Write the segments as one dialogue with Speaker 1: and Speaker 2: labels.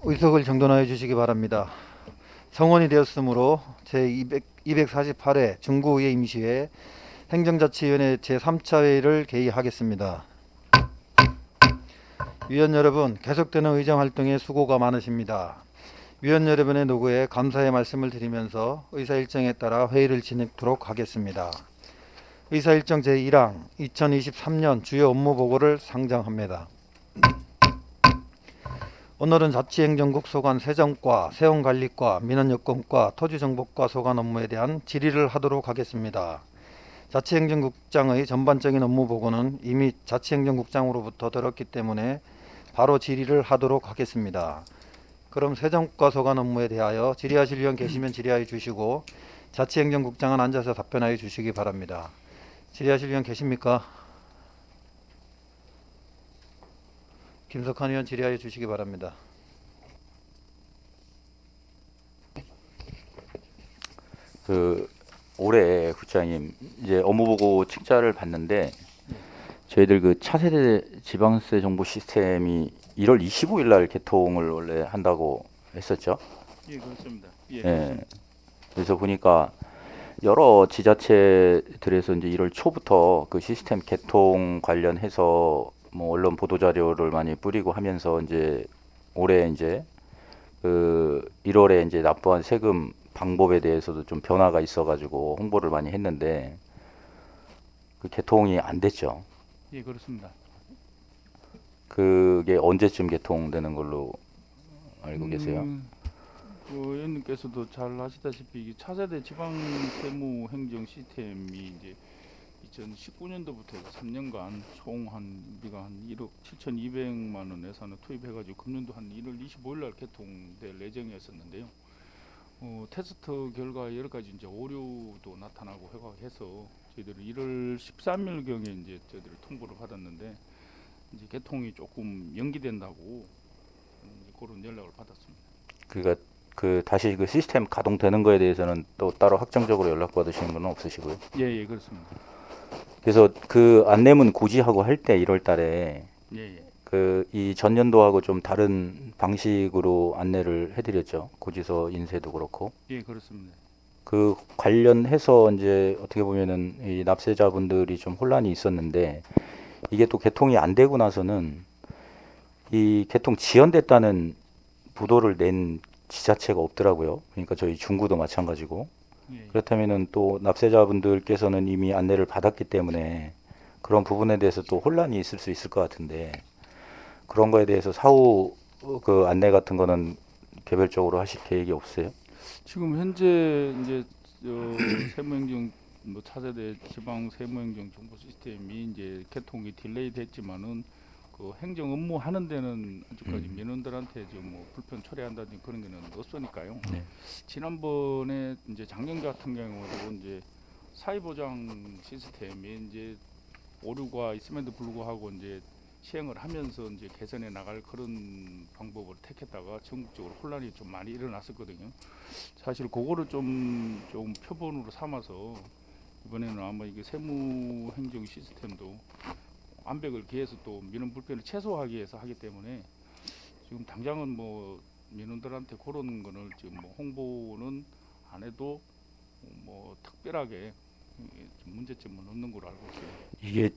Speaker 1: 의석을 정돈하여 주시기 바랍니다. 성원이 되었으므로 제248회 중구의회 임시회 행정자치위원회 제3차 회의를 개의하겠습니다. 위원 여러분, 계속되는 의정활동에 수고가 많으십니다. 위원 여러분의 노고에 감사의 말씀을 드리면서 의사일정에 따라 회의를 진행하도록 하겠습니다. 의사일정 제1항 2023년 주요 업무보고를 상정합니다. 오늘은 자치행정국 소관 세정과, 세원관리과, 민원여건과, 토지정보과 소관 업무에 대한 질의를 하도록 하겠습니다. 자치행정국장의 전반적인 업무보고는 이미 자치행정국장으로부터 들었기 때문에 바로 질의를 하도록 하겠습니다. 그럼 세정과 소관 업무에 대하여 질의하실 위원 계시면 질의하여 주시고 자치행정국장은 앉아서 답변하여 주시기 바랍니다. 질의하실 위원 계십니까? 김석환 의원 질의하여 주시기 바랍니다.
Speaker 2: 올해 국장님 이제 업무보고 책자를 봤는데 저희들 그 차세대 지방세 정보 시스템이 1월 25일 날 개통을 원래 한다고 했었죠.
Speaker 3: 예, 그렇습니다. 예.
Speaker 2: 예. 그래서 보니까 여러 지자체들에서 이제 1월 초부터 그 시스템 개통 관련해서 뭐 언론 보도 자료를 많이 뿌리고 하면서 이제 올해 이제 그 1월에 이제 납부한 세금 방법에 대해서도 좀 변화가 있어가지고 홍보를 많이 했는데 그 개통이 안 됐죠.
Speaker 3: 예, 그렇습니다.
Speaker 2: 그게 언제쯤 개통되는 걸로 알고 계세요?
Speaker 3: 그 의원님께서도 잘 아시다시피 이게 차세대 지방 세무 행정 시스템이 이제 2019년도부터 해서 3년간 총 우리가 한 1억 7,200만 원 예산을 투입해가지고 금년도 한 1월 25일 날 개통될 예정이었었는데요. 테스트 결과 여러 가지 이제 오류도 나타나고 해서 저희들이 1월 13일 경에 이제 저희들이 통보를 받았는데 이제 개통이 조금 연기된다고 이제 그런 연락을 받았습니다.
Speaker 2: 그러니까 그 다시 그 시스템 가동되는 거에 대해서는 또 따로 확정적으로 연락받으시는 건 없으시고요.
Speaker 3: 예, 그렇습니다.
Speaker 2: 그래서 그 안내문 고지하고 할 때 1월 달에
Speaker 3: 예.
Speaker 2: 그 이 전년도하고 좀 다른 방식으로 안내를 해드렸죠. 고지서 인쇄도 그렇고.
Speaker 3: 예, 그렇습니다.
Speaker 2: 그 관련해서 이제 어떻게 보면은 이 납세자분들이 좀 혼란이 있었는데 이게 또 개통이 안 되고 나서는 이 개통 지연됐다는 보도를 낸 지자체가 없더라고요. 그러니까 저희 중구도 마찬가지고.
Speaker 3: 예.
Speaker 2: 그렇다면은 또 납세자분들께서는 이미 안내를 받았기 때문에 그런 부분에 대해서 또 혼란이 있을 수 있을 것 같은데 그런 거에 대해서 사후 그 안내 같은 거는 개별적으로 하실 계획이 없어요?
Speaker 3: 지금 현재 이제 세무행정 뭐 차세대 지방 세무행정 정보 시스템이 이제 개통이 딜레이 됐지만은 그 행정 업무 하는 데는 아직까지 민원들한테 좀 뭐 불편 초래한다든지 그런 게는 없으니까요.
Speaker 2: 네.
Speaker 3: 지난번에 이제 작년 같은 경우도 이제 사회보장 시스템이 이제 오류가 있음에도 불구하고 이제 시행을 하면서 이제 개선해 나갈 그런 방법을 택했다가 전국적으로 혼란이 좀 많이 일어났었거든요. 사실 그거를 좀 표본으로 삼아서 이번에는 아마 이게 세무 행정 시스템도 암벽을 기해서 또 민원 불편을 최소화하기 위해서 하기 때문에 지금 당장은 뭐 민원들한테 그런 거를 지금 뭐 홍보는 안 해도 뭐 특별하게 좀 문제점은 없는 걸로 알고 있어요.
Speaker 2: 이게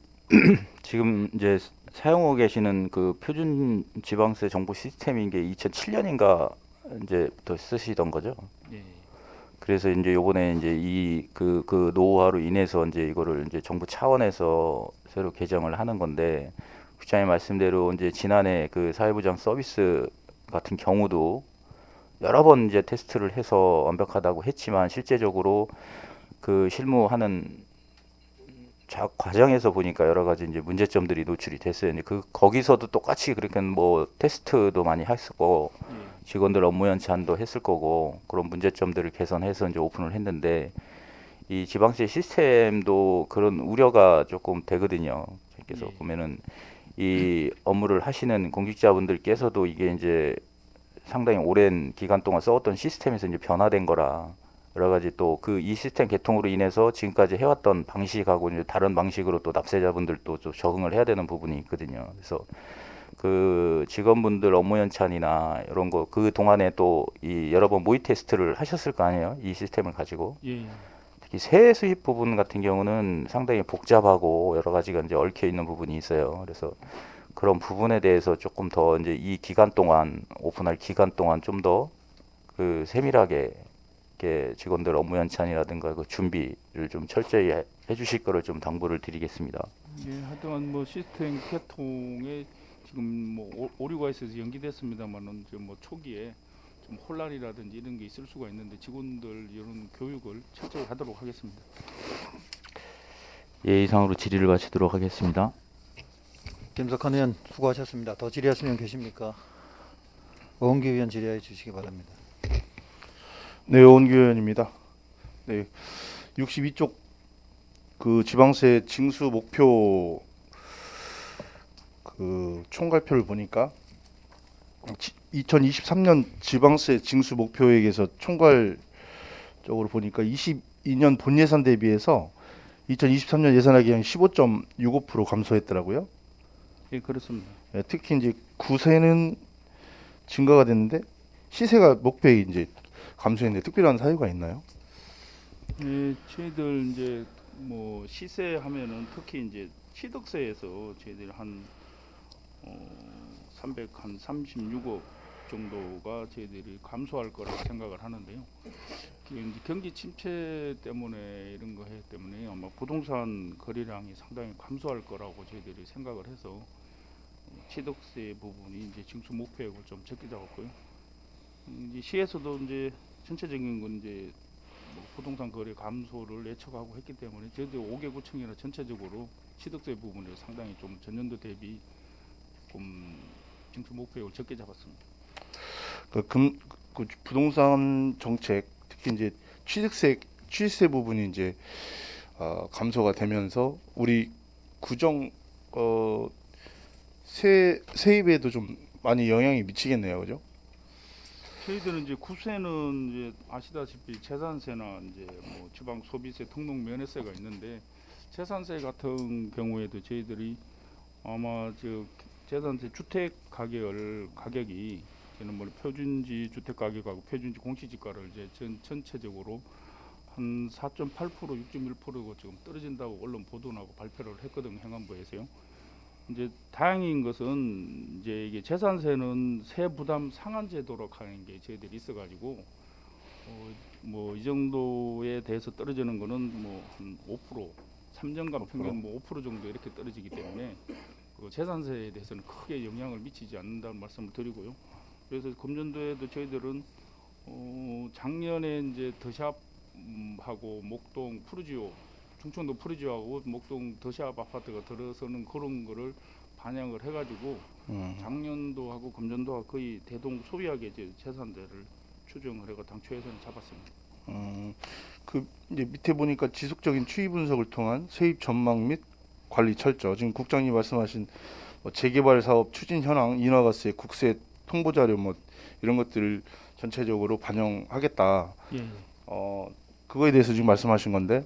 Speaker 2: 지금 이제 사용하고 계시는 그 표준 지방세 정보 시스템인 게 2007년인가 이제부터 쓰시던 거죠?
Speaker 3: 예.
Speaker 2: 그래서 이제 요번에 이제 그 노후화로 인해서 이제 이거를 이제 정부 차원에서 새로 개정을 하는 건데 부장님 말씀대로 이제 지난해 그 사회보장 서비스 같은 경우도 여러 번 이제 테스트를 해서 완벽하다고 했지만 실제적으로 그 실무하는 과정에서 보니까 여러 가지 이제 문제점들이 노출이 됐어요. 이제 그 거기서도 똑같이 그렇게 뭐 테스트도 많이 했었고
Speaker 3: 예.
Speaker 2: 직원들 업무 연차도 했을 거고 그런 문제점들을 개선해서 이제 오픈을 했는데 이 지방세 시스템도 그런 우려가 조금 되거든요. 그래서
Speaker 3: 예.
Speaker 2: 보면은 이 업무를 하시는 공직자분들께서도 이게 이제 상당히 오랜 기간 동안 써왔던 시스템에서 이제 변화된 거라 여러 가지 또 그 이 시스템 개통으로 인해서 지금까지 해왔던 방식하고 이제 다른 방식으로 또 납세자분들도 좀 적응을 해야 되는 부분이 있거든요. 그래서 그 직원분들 업무 연찬이나 이런 거 그 동안에 또 이 여러 번 모의 테스트를 하셨을 거 아니에요? 이 시스템을 가지고.
Speaker 3: 예, 예.
Speaker 2: 특히 세액 수입 부분 같은 경우는 상당히 복잡하고 여러 가지가 이제 얽혀 있는 부분이 있어요. 그래서 그런 부분에 대해서 조금 더 이제 이 기간 동안 오픈할 기간 동안 좀 더 그 세밀하게 이렇게 직원들 업무 연찬이라든가 그 준비를 좀 철저히 해주실 거를 좀 당부를 드리겠습니다.
Speaker 3: 예, 하여튼 뭐 시스템 개통에 지금 뭐 오류가 있어서 연기됐습니다만은 좀 뭐 초기에 좀 혼란이라든지 이런 게 있을 수가 있는데 직원들 이런 교육을 철저히 하도록 하겠습니다.
Speaker 2: 예, 이상으로 질의를 마치도록 하겠습니다.
Speaker 1: 김석환 의원 수고하셨습니다. 더 질의하시는 분 계십니까? 오은기 의원 질의해 주시기 바랍니다.
Speaker 4: 네, 오은규 의원입니다. 네, 62쪽 그 지방세 징수 목표 그 총괄표를 보니까 2023년 지방세 징수 목표액에서 총괄적으로 보니까 22년 본 예산 대비해서 2023년 예산액이 한 15.65% 감소했더라고요.
Speaker 3: 예, 그렇습니다.
Speaker 4: 예, 특히 이제 구세는 증가가 됐는데 시세가 목표액이 이제 감소했는데 특별한 사유가 있나요?
Speaker 3: 예, 저희들 이제 뭐 시세 하면은 특히 이제 취득세에서 저희들 한 336억 정도가 저희들이 감소할 거라고 생각을 하는데요. 이게 이제 경기 침체 때문에 이런 거 했기 때문에 아마 부동산 거래량이 상당히 감소할 거라고 저희들이 생각을 해서 취득세 부분이 이제 징수 목표액을 좀 적게 잡았고요. 이제 시에서도 이제 전체적인 건 이제 뭐 부동산 거래 감소를 예측하고 했기 때문에 저희도 5개 구청이나 전체적으로 취득세 부분을 상당히 좀 전년도 대비 조금 징수 목표액을 적게 잡았습니다.
Speaker 4: 그 부동산 정책 특히 이제 취득세 부분이 이제 감소가 되면서 우리 구정 세입에도 좀 많이 영향이 미치겠네요, 그죠?
Speaker 3: 저희들은 이제 구세는 이제 아시다시피 재산세나 이제 뭐 지방 소비세, 등록 면허세가 있는데 재산세 같은 경우에도 저희들이 아마 저 재산세 주택 가격이 저는 뭐 표준지 주택 가격하고 표준지 공시지가를 이제 전체적으로 한 4.8%, 6.1%가 지금 떨어진다고 언론 보도나고 발표를 했거든요, 행안부에서요. 이제 다행인 것은 이제 이게 재산세는 세 부담 상한 제도로 가는 게 저희들이 있어가지고 뭐 이 정도에 대해서 떨어지는 거는 뭐 한 5%, 3년간 평균 뭐 5% 정도 이렇게 떨어지기 때문에 그 재산세에 대해서는 크게 영향을 미치지 않는다는 말씀을 드리고요. 그래서 금년도에도 저희들은 작년에 이제 더샵하고 목동 푸르지오, 충청도 푸르지오하고 목동 더샵 아파트가 들어서는 그런 거를 반영을 해가지고 작년도하고 금년도와 거의 대동 소비하게 이제 재산세를 추정을 해가 당초 예산을 잡았습니다.
Speaker 4: 그 이제 밑에 보니까 지속적인 추이 분석을 통한 세입 전망 및 관리 철저. 지금 국장님 말씀하신 뭐 재개발 사업 추진 현황, 인허가세, 국세 통보 자료 뭐 이런 것들을 전체적으로 반영하겠다.
Speaker 3: 예, 예.
Speaker 4: 그거에 대해서 지금 말씀하신 건데,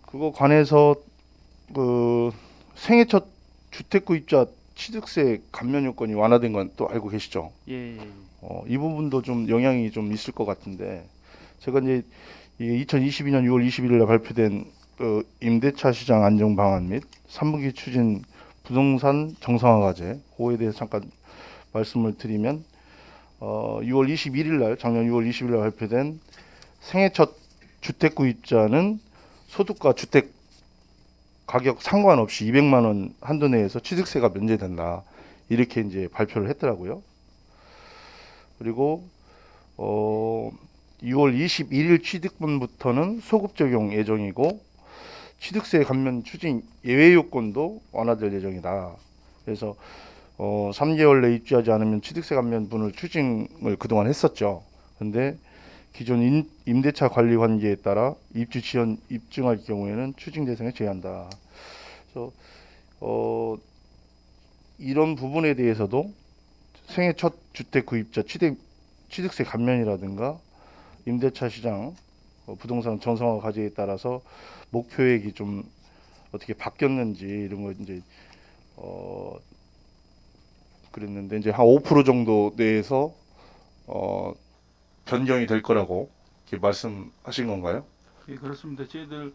Speaker 4: 그거 관해서 그 생애 첫 주택 구입자 취득세 감면 요건이 완화된 건 또 알고 계시죠?
Speaker 3: 예, 예.
Speaker 4: 이 부분도 좀 영향이 좀 있을 것 같은데, 제가 이제 이게 2022년 6월 21일 날 발표된 임대차 시장 안정 방안 및 3분기 추진 부동산 정상화 과제, 그거에 대해서 잠깐 말씀을 드리면 6월 21일 날 작년 6월 20일 날 발표된 생애 첫 주택 구입자는 소득과 주택 가격 상관없이 200만 원 한도 내에서 취득세가 면제된다. 이렇게 이제 발표를 했더라고요. 그리고 6월 21일 취득분부터는 소급 적용 예정이고 취득세 감면 추진 예외 요건도 완화될 예정이다. 그래서 3개월 내 입주하지 않으면 취득세 감면분을 추징을 그동안 했었죠. 근데 기존 임대차 관리 관계에 따라 입주 지연 입증할 경우에는 추징 대상에 제한다. 그래서 이런 부분에 대해서도 생애 첫 주택 구입자 취득세 감면이라든가 임대차 시장 부동산 정상화 과제에 따라서 목표액이 좀 어떻게 바뀌었는지 이런 거 이제 그랬는데 이제 한 5% 정도 내에서 변경이 될 거라고 이렇게 말씀하신 건가요?
Speaker 3: 예, 그렇습니다. 저희들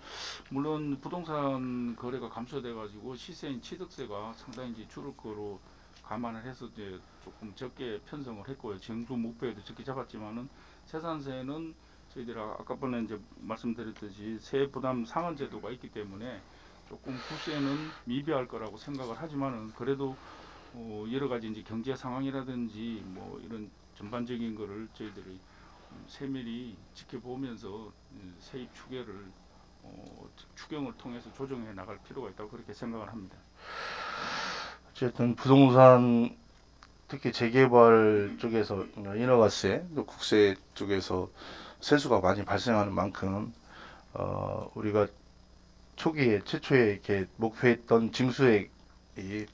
Speaker 3: 물론 부동산 거래가 감소돼 가지고 시세인 취득세가 상당히 이제 줄을 거로 감안을 해서 이제 조금 적게 편성을 했고요. 정부 목표에도 적게 잡았지만은 세산세는 저희들이 아까 번에 이제 말씀드렸듯이 세액 부담 상한 제도가 있기 때문에 조금 구세는 미비할 거라고 생각을 하지만은 그래도 여러 가지 이제 경제 상황이라든지 뭐 이런 전반적인 거를 저희들이 세밀히 지켜보면서 세입 추계를 추경을 통해서 조정해 나갈 필요가 있다고 그렇게 생각을 합니다.
Speaker 4: 어쨌든 부동산 특히 재개발 쪽에서 인허가세, 또 국세 쪽에서 세수가 많이 발생하는 만큼 우리가 초기에 최초에 이렇게 목표했던 징수액이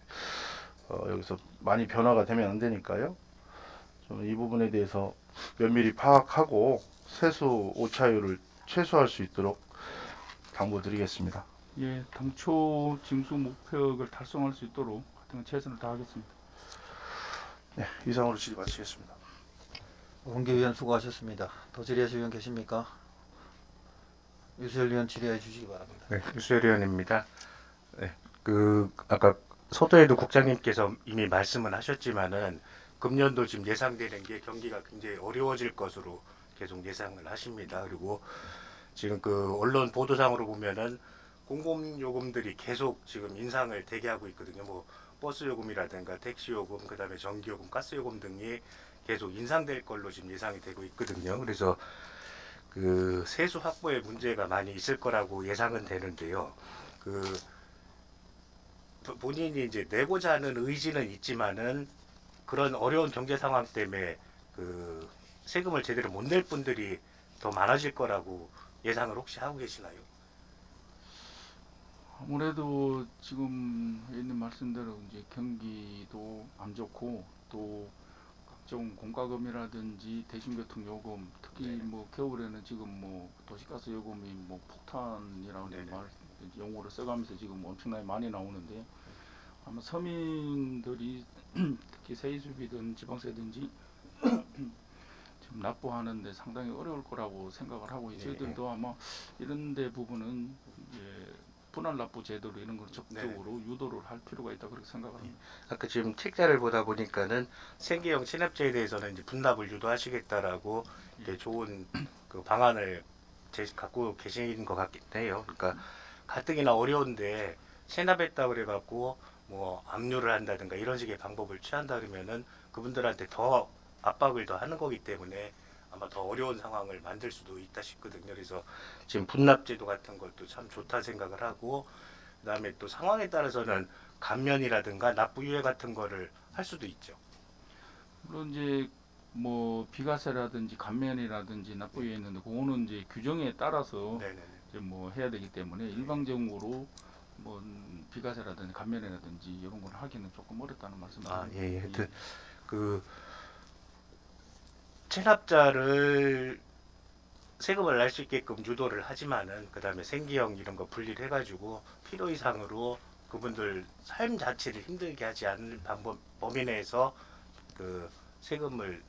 Speaker 4: 여기서 많이 변화가 되면 안 되니까요. 좀 이 부분에 대해서 면밀히 파악하고 세수 오차율을 최소화할 수 있도록 당부드리겠습니다.
Speaker 3: 예, 당초 징수 목표를 달성할 수 있도록 하여튼 최선을 다하겠습니다.
Speaker 4: 네, 이상으로 질의 마치겠습니다.
Speaker 1: 원기위원 수고하셨습니다. 더 질의하실 의원 계십니까? 유수열 의원 질의해 주시기 바랍니다.
Speaker 5: 네, 유수열 의원입니다. 네, 아까 서도에도 국장님께서 이미 말씀은 하셨지만은 금년도 지금 예상되는 게 경기가 굉장히 어려워질 것으로 계속 예상을 하십니다. 그리고 지금 언론 보도상으로 보면은 공공요금들이 계속 지금 인상을 대기하고 있거든요. 뭐 버스 요금이라든가 택시 요금, 그다음에 전기 요금, 가스 요금 등이 계속 인상될 걸로 지금 예상이 되고 있거든요. 그래서 세수 확보에 문제가 많이 있을 거라고 예상은 되는데요. 본인이 이제 내고자 하는 의지는 있지만은 그런 어려운 경제 상황 때문에 세금을 제대로 못 낼 분들이 더 많아질 거라고 예상을 혹시 하고 계시나요?
Speaker 3: 아무래도 지금 있는 말씀대로 이제 경기도 안 좋고 또 각종 공과금이라든지 대중교통 요금, 특히
Speaker 5: 네.
Speaker 3: 뭐 겨울에는 지금 뭐 도시가스 요금이 뭐 폭탄이라는
Speaker 5: 네네.
Speaker 3: 말 용어를 써가면서 지금 엄청나게 많이 나오는데 아마 서민들이 특히 세입이든 지방세든지 지금 납부하는데 상당히 어려울 거라고 생각을 하고
Speaker 5: 네.
Speaker 3: 저희들도 아마 이런 데 부분은 이제 분할 납부 제도로 이런 걸 적극적으로 유도를 할 필요가 있다 그렇게 생각을 합니다.
Speaker 5: 아까 지금 책자를 보다 보니까는 생계형 체납제에 대해서는 이제 분납을 유도하시겠다라고 이렇게 좋은 방안을 갖고 계신 것 같긴 해요. 그러니까 가뜩이나 어려운데 체납했다 그래갖고 뭐 압류를 한다든가 이런 식의 방법을 취한다 그러면은 그분들한테 더 압박을 더 하는 거기 때문에 아마 더 어려운 상황을 만들 수도 있다 싶거든요. 그래서 지금 분납제도 같은 것도 참 좋다 생각을 하고 그다음에 또 상황에 따라서는 감면이라든가 납부유예 같은 거를 할 수도 있죠.
Speaker 3: 물론 이제 뭐 비과세라든지 감면이라든지 납부에 있는데 그거는 이제 규정에 따라서
Speaker 5: 네네네.
Speaker 3: 이제 뭐 해야 되기 때문에 일방적으로 뭐 비과세라든지 감면이라든지 이런 걸 하기는 조금 어렵다는 말씀입니다.
Speaker 5: 예. 하여튼 체납자를 세금을 낼 수 있게끔 유도를 하지만은 그다음에 생계형 이런 거 분리를 해가지고 필요 이상으로 그분들 삶 자체를 힘들게 하지 않는 범위 내에서 세금을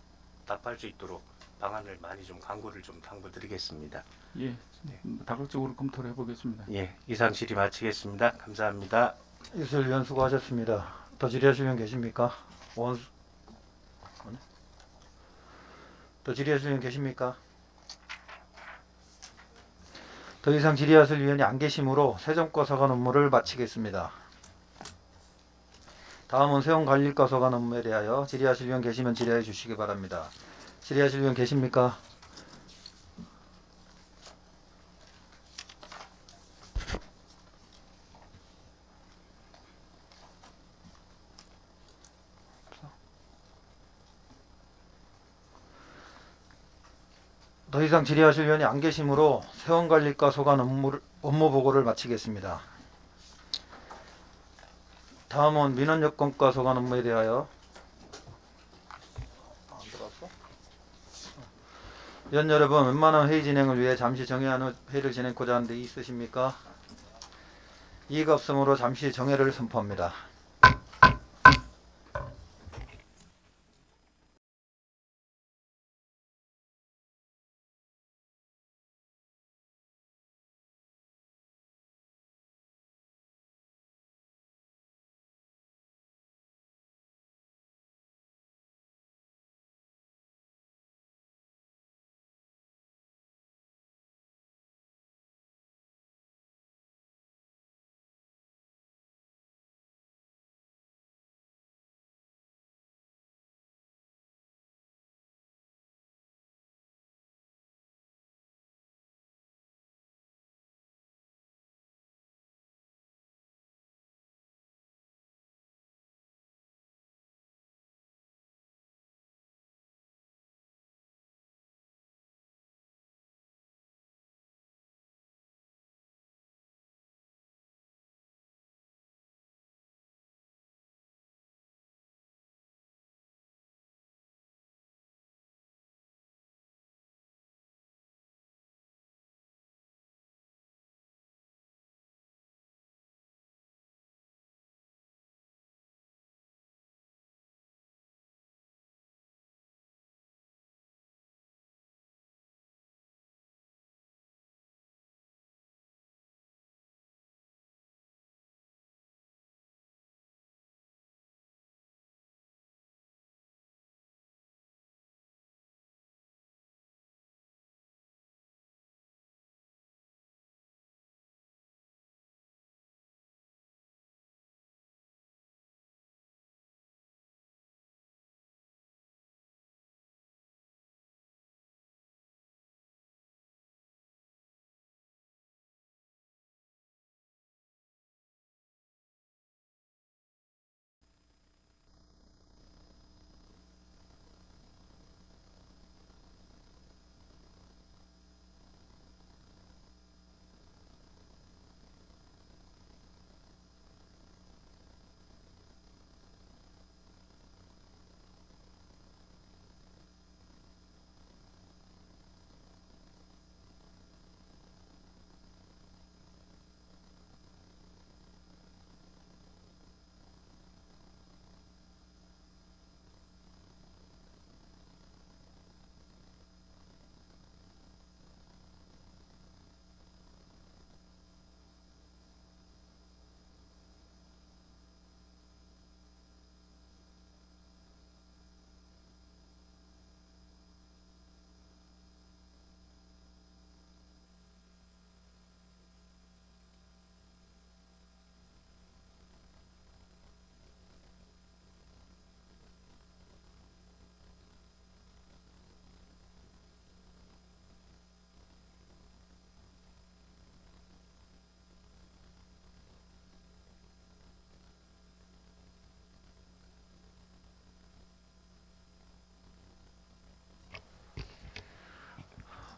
Speaker 5: 납부할 수 있도록 방안을 많이 좀 강구를 좀 당부드리겠습니다.
Speaker 3: 예, 다각적으로 검토를 해보겠습니다.
Speaker 5: 예, 이상 질의 마치겠습니다. 감사합니다.
Speaker 1: 유수열 의원 수고하셨습니다. 더 질의하실 의원 계십니까? 더 질의하실 의원 계십니까? 더 이상 질의하실 의원이 안 계시므로 세정과 서관 업무를 마치겠습니다. 다음은 세원관리과 서관 업무에 대하여 질의하실 의원 계시면 질의해 주시기 바랍니다. 질의하실 의원 계십니까? 더 이상 질의하실 의원이 안 계시므로 세원관리과 소관 업무 보고를 마치겠습니다. 다음은 민원여건과 소관 업무에 대하여 안 들어왔어? 위원 여러분, 웬만한 회의 진행을 위해 잠시 정회한 후 회의를 진행하고자 하는데 있으십니까? 이의가 없으므로 잠시 정회를 선포합니다.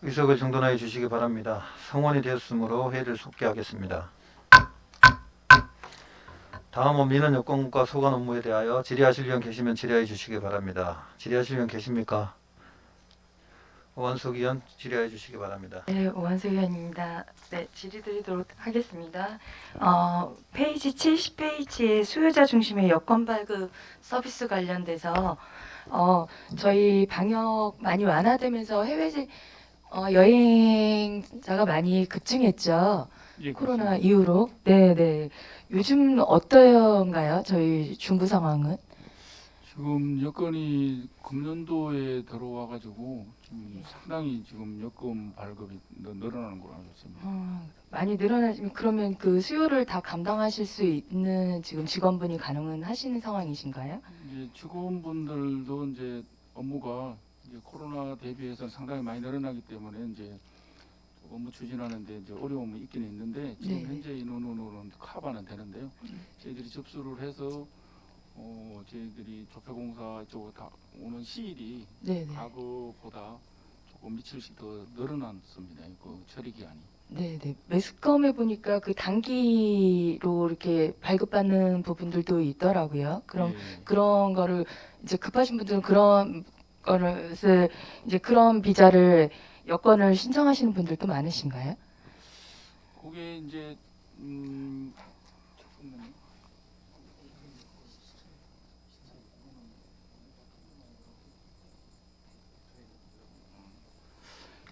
Speaker 1: 의석을 정돈하여 주시기 바랍니다. 성원이 되었으므로 회의를 속기하겠습니다. 다음은 민원 여건과 소관 업무에 대하여 질의하실 의원 계시면 질의해 주시기 바랍니다. 질의하실 의원 계십니까? 오한석 의원 질의해 주시기 바랍니다.
Speaker 6: 네, 오한수 의원입니다. 네, 질의드리도록 하겠습니다. 페이지 70페이지의 수요자 중심의 여권 발급 서비스 관련돼서 저희 방역 많이 완화되면서 여행자가 많이 급증했죠.
Speaker 3: 예,
Speaker 6: 코로나
Speaker 3: 그렇습니다.
Speaker 6: 이후로. 네, 네. 요즘 어떤가요? 저희 중부 상황은?
Speaker 3: 지금 여건이 금년도에 들어와가지고 지금 상당히 지금 여건 발급이 늘어나는 걸로 알고 있습니다.
Speaker 6: 많이 늘어나시면 그러면 그 수요를 다 감당하실 수 있는 지금 직원분이 가능은 하시는 상황이신가요?
Speaker 3: 이제 직원분들도 이제 업무가 이제 코로나 대비해서 상당히 많이 늘어나기 때문에 이제 업무 추진하는데 이제 어려움이 있긴 있는데 지금
Speaker 6: 네.
Speaker 3: 현재 인원으로는 커버는 되는데요. 저희들이 접수를 해서 저희들이 조폐공사 쪽으로 다 오는 시일이
Speaker 6: 네, 네.
Speaker 3: 과거보다 조금 며칠씩 더 늘어났습니다. 그 처리 기간이.
Speaker 6: 네, 네. 매스컴에 보니까 그 단기로 이렇게 발급받는 부분들도 있더라고요. 그럼
Speaker 3: 예.
Speaker 6: 그런 거를 이제 급하신 분들은 그런 거를 이제 그런 비자를 여권을 신청하시는 분들도 많으신가요?
Speaker 3: 그게 이제 잠깐만요.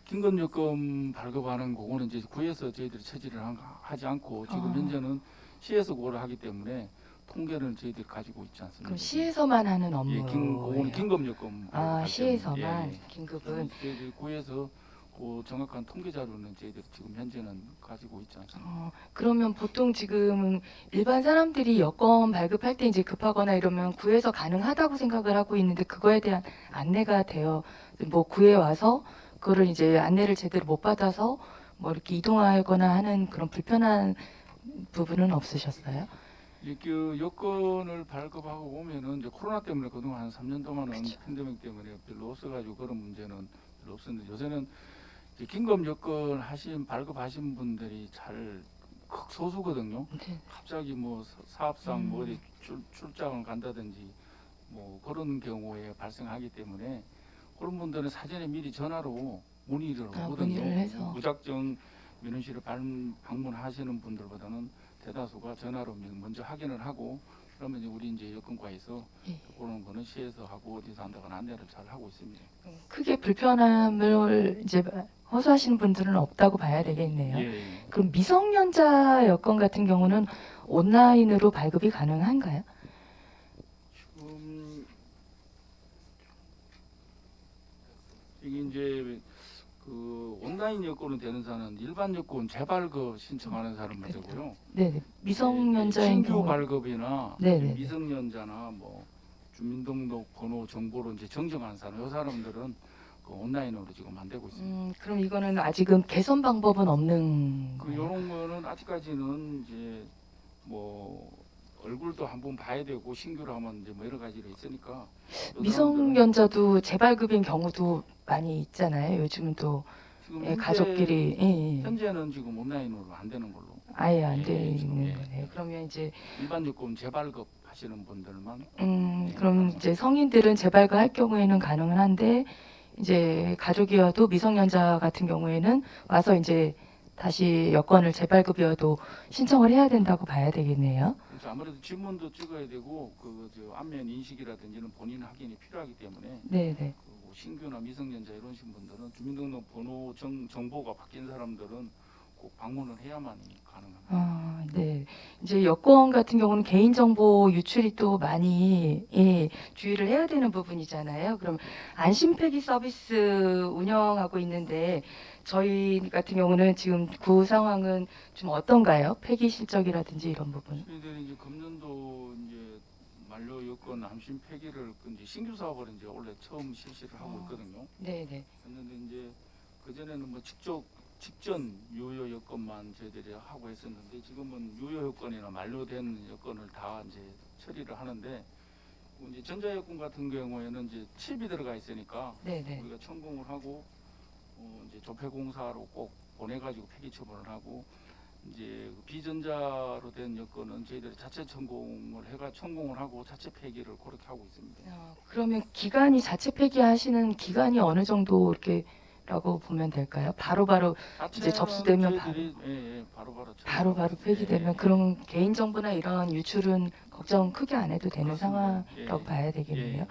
Speaker 3: 긴급 여건 발급하는 그거는 이제 구에서 저희들이 처리를 하지 않고 지금
Speaker 6: 아.
Speaker 3: 현재는 시에서 그걸 하기 때문에 통계를 저희들이 가지고 있지 않습니다.
Speaker 6: 그럼 시에서만 하는
Speaker 3: 예, 그거는
Speaker 6: 업무예요?
Speaker 3: 긴급 여건
Speaker 6: 아,
Speaker 3: 발급할
Speaker 6: 시에서만
Speaker 3: 때는,
Speaker 6: 긴급은.
Speaker 3: 저희들이 구에서 그 정확한 통계 자료는 저희들이 지금 현재는 가지고 있지 않습니다.
Speaker 6: 그러면 보통 지금 일반 사람들이 여권 발급할 때 이제 급하거나 이러면 구에서 가능하다고 생각을 하고 있는데 그거에 대한 안내가 돼요. 뭐 구에 와서 그거를 이제 안내를 제대로 못 받아서 뭐 이렇게 이동하거나 하는 그런 불편한 부분은 없으셨어요?
Speaker 3: 그 여건을 발급하고 오면은 이제 코로나 때문에 그동안 한 3년 동안은
Speaker 6: 그쵸.
Speaker 3: 팬데믹 때문에 별로 없어가지고 그런 문제는 별로 없었는데 요새는 이제 긴급 여건 발급하신 분들이 잘 극소수거든요.
Speaker 6: 네.
Speaker 3: 갑자기 뭐 사업상 뭐 어디 출장을 간다든지 뭐 그런 경우에 발생하기 때문에 그런 분들은 사전에 미리 전화로 문의를 하거든요.
Speaker 6: 문의를 해서.
Speaker 3: 무작정 민원실을 방문하시는 분들보다는 대다수가 전화로 먼저 확인을 하고 그러면 이제 우리 이제 여건과에서
Speaker 6: 예.
Speaker 3: 그런 거는 시에서 하고 어디서 한다거나 안내를 잘 하고 있습니다.
Speaker 6: 크게 불편함을 이제 호소하시는 분들은 없다고 봐야 되겠네요.
Speaker 3: 예.
Speaker 6: 그럼 미성년자 여권 같은 경우는 온라인으로 발급이 가능한가요?
Speaker 3: 지금 이게 이제 그 온라인 여권은 되는 사람은 일반 여권 재발급 신청하는 사람만 되고요.
Speaker 6: 네, 미성년자인
Speaker 3: 신규
Speaker 6: 경우.
Speaker 3: 발급이나
Speaker 6: 네네.
Speaker 3: 미성년자나 뭐 주민등록 번호 정보로 이제 정정한 사람, 이 사람들은 그 온라인으로 지금 안 되고 있습니다.
Speaker 6: 그럼 이거는 아직은 개선 방법은 없는
Speaker 3: 그
Speaker 6: 거예요?
Speaker 3: 이런 거는 아직까지는 이제 뭐 얼굴도 한번 봐야 되고 신규로 하면 이제 뭐 여러 가지로 있으니까 그 사람들은
Speaker 6: 미성년자도 재발급인 경우도 많이 있잖아요. 요즘은 또
Speaker 3: 지금
Speaker 6: 예, 가족끼리 예, 예.
Speaker 3: 현재는 지금 온라인으로 안 되는 걸로
Speaker 6: 아예 안
Speaker 3: 예,
Speaker 6: 되는
Speaker 3: 예.
Speaker 6: 거네요. 그러면 이제
Speaker 3: 일반 요금 재발급 하시는 분들만
Speaker 6: 그럼 이제 성인들은 재발급 할 경우에는 가능은 한데 이제 가족이어도 미성년자 같은 경우에는 와서 이제 다시 여권을 재발급이어도 신청을 해야 된다고 봐야 되겠네요.
Speaker 3: 그래서 아무래도 지문도 찍어야 되고 그저 안면 인식이라든지는 본인 확인이 필요하기 때문에
Speaker 6: 네, 네.
Speaker 3: 그 신규나 미성년자 이러신 분들은 주민등록 번호 정보가 바뀐 사람들은 꼭 방문을 해야만 가능합니다.
Speaker 6: 네. 이제 여권 같은 경우는 개인정보 유출이 또 많이 주의를 해야 되는 부분이잖아요. 그럼 안심폐기 서비스 운영하고 있는데 저희 같은 경우는 지금 그 상황은 좀 어떤가요? 폐기 실적이라든지 이런 부분.
Speaker 3: 저희들이 이제 금년도 이제 만료 여건 암신 폐기를 이제 신규 사업을 이제 원래 처음 실시를 하고 있거든요.
Speaker 6: 네, 네.
Speaker 3: 그런데 이제 그 전에는 뭐 직전 유효 여건만 저희들이 하고 했었는데 지금은 유효 여건이나 만료된 여건을 다 이제 처리를 하는데 이제 전자 여건 같은 경우에는 이제 칩이 들어가 있으니까
Speaker 6: 네, 네.
Speaker 3: 우리가 천공을 하고 이제 조폐공사로 꼭 보내가지고 폐기 처분을 하고 이제 그 비전자로 된 여건은 저희들이 자체 천공을 하고 자체 폐기를 그렇게 하고 있습니다.
Speaker 6: 그러면 기간이 자체 폐기하시는 기간이 어느 정도 이렇게라고 보면 될까요? 바로바로 이제 접수되면
Speaker 3: 저희들이 바로바로
Speaker 6: 바로바로 폐기되면
Speaker 3: 예.
Speaker 6: 그럼 개인정보나 이런 유출은 걱정 크게 안 해도 되는
Speaker 3: 그렇습니다.
Speaker 6: 상황이라고
Speaker 3: 예.
Speaker 6: 봐야 되겠네요.
Speaker 3: 예.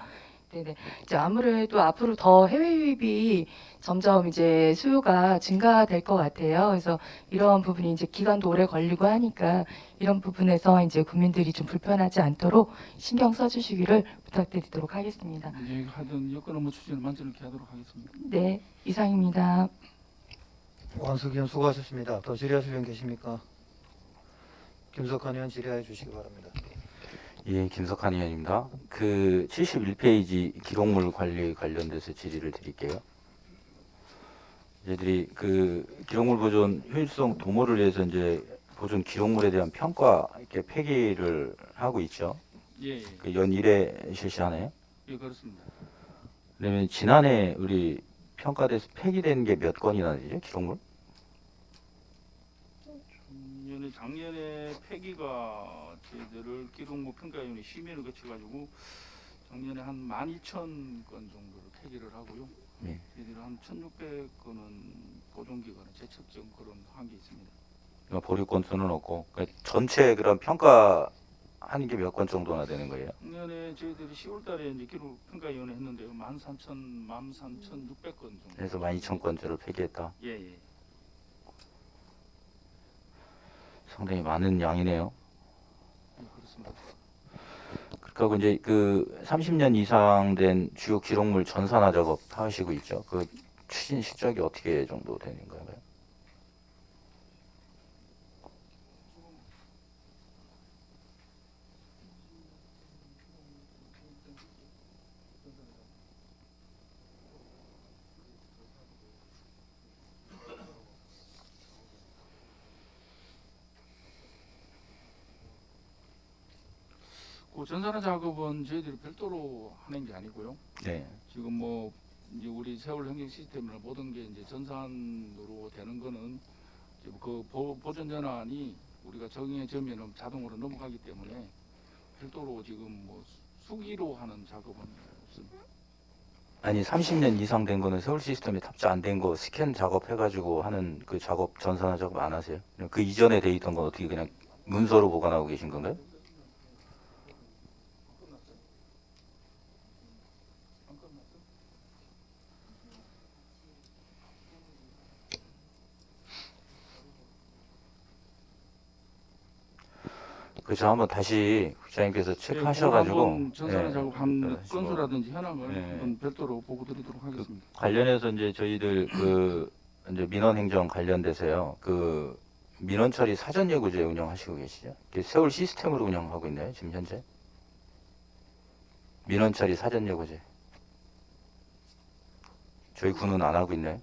Speaker 6: 네네. 이제 아무래도 앞으로 더 해외 유입이 점점 이제 수요가 증가될 것 같아요. 그래서 이런 부분이 이제 기간도 오래 걸리고 하니까 이런 부분에서 이제 국민들이 좀 불편하지 않도록 신경 써주시기를 부탁드리도록 하겠습니다.
Speaker 3: 이제 하던 여건 업무 추진을 만전케 하도록 하겠습니다.
Speaker 6: 네, 이상입니다.
Speaker 1: 원석 의원 수고하셨습니다. 더 질의하실 의원 계십니까? 김석환 의원 질의해 주시기 바랍니다.
Speaker 2: 예, 김석환 의원입니다. 그 71페이지 기록물 관리 관련돼서 질의를 드릴게요. 저희들이 그 기록물 보존 효율성 도모를 위해서 이제 보존 기록물에 대한 평가 이렇게 폐기를 하고 있죠.
Speaker 3: 예, 예,
Speaker 2: 그 연 1회 실시하네요.
Speaker 3: 예, 그렇습니다.
Speaker 2: 그러면 지난해 우리 평가돼서 폐기된 게 몇 건이나 되죠? 기록물?
Speaker 3: 작년에 폐기가 저희들을 기록물 평가위원회 심의를 거쳐가지고 작년에 한 12,000건 정도를 폐기를 하고요.
Speaker 2: 네.
Speaker 3: 저희들이 한 1,600건은 보존기관에 재측정 그런 한 게 있습니다.
Speaker 2: 그러니까 보류 건수는 없고 그러니까 전체 그런 평가하는 게 몇 건 정도나 되는 거예요?
Speaker 3: 작년에 저희들이 10월달에 이제 기록 평가위원회 했는데요, 13,600건 정도.
Speaker 2: 그래서 12,000건째를 폐기했다.
Speaker 3: 예, 예.
Speaker 2: 상당히 많은 양이네요.
Speaker 3: 예, 그렇습니다.
Speaker 2: 그리고 이제 그 30년 이상 된 주요 기록물 전산화 작업 하시고 있죠. 그 추진 실적이 어떻게 정도 되는 건가요?
Speaker 3: 그 전산화 작업은 저희들이 별도로 하는 게 아니고요.
Speaker 2: 네.
Speaker 3: 지금 뭐 이제 우리 세월 행정 시스템이나 모든 게 이제 전산으로 되는 거는 이제 그 보존 전환이 우리가 정해지면 자동으로 넘어가기 때문에 별도로 지금 뭐 수기로 하는 작업은 없습니다.
Speaker 2: 아니 30년 이상 된 거는 서울 시스템에 탑재 안 된 거 스캔 작업해가지고 하는 그 작업 전산화 작업 안 하세요? 그냥 그 이전에 돼 있던 건 어떻게 그냥 문서로 보관하고 계신 건가요? 그래서 한번 다시 국장님께서 체크하셔가지고
Speaker 3: 한번 전산화
Speaker 2: 예,
Speaker 3: 작업한
Speaker 2: 그래가지고
Speaker 3: 건수라든지 현황을
Speaker 2: 예.
Speaker 3: 한번 별도로 보고 드리도록 하겠습니다.
Speaker 2: 관련해서 이제 저희들 그 이제 민원 행정 관련돼서요. 그 민원 처리 사전 예고제 운영하시고 계시죠? 이게 세월 시스템으로 운영하고 있나요? 지금 현재? 민원 처리 사전 예고제. 저희 군은 안 하고 있나요?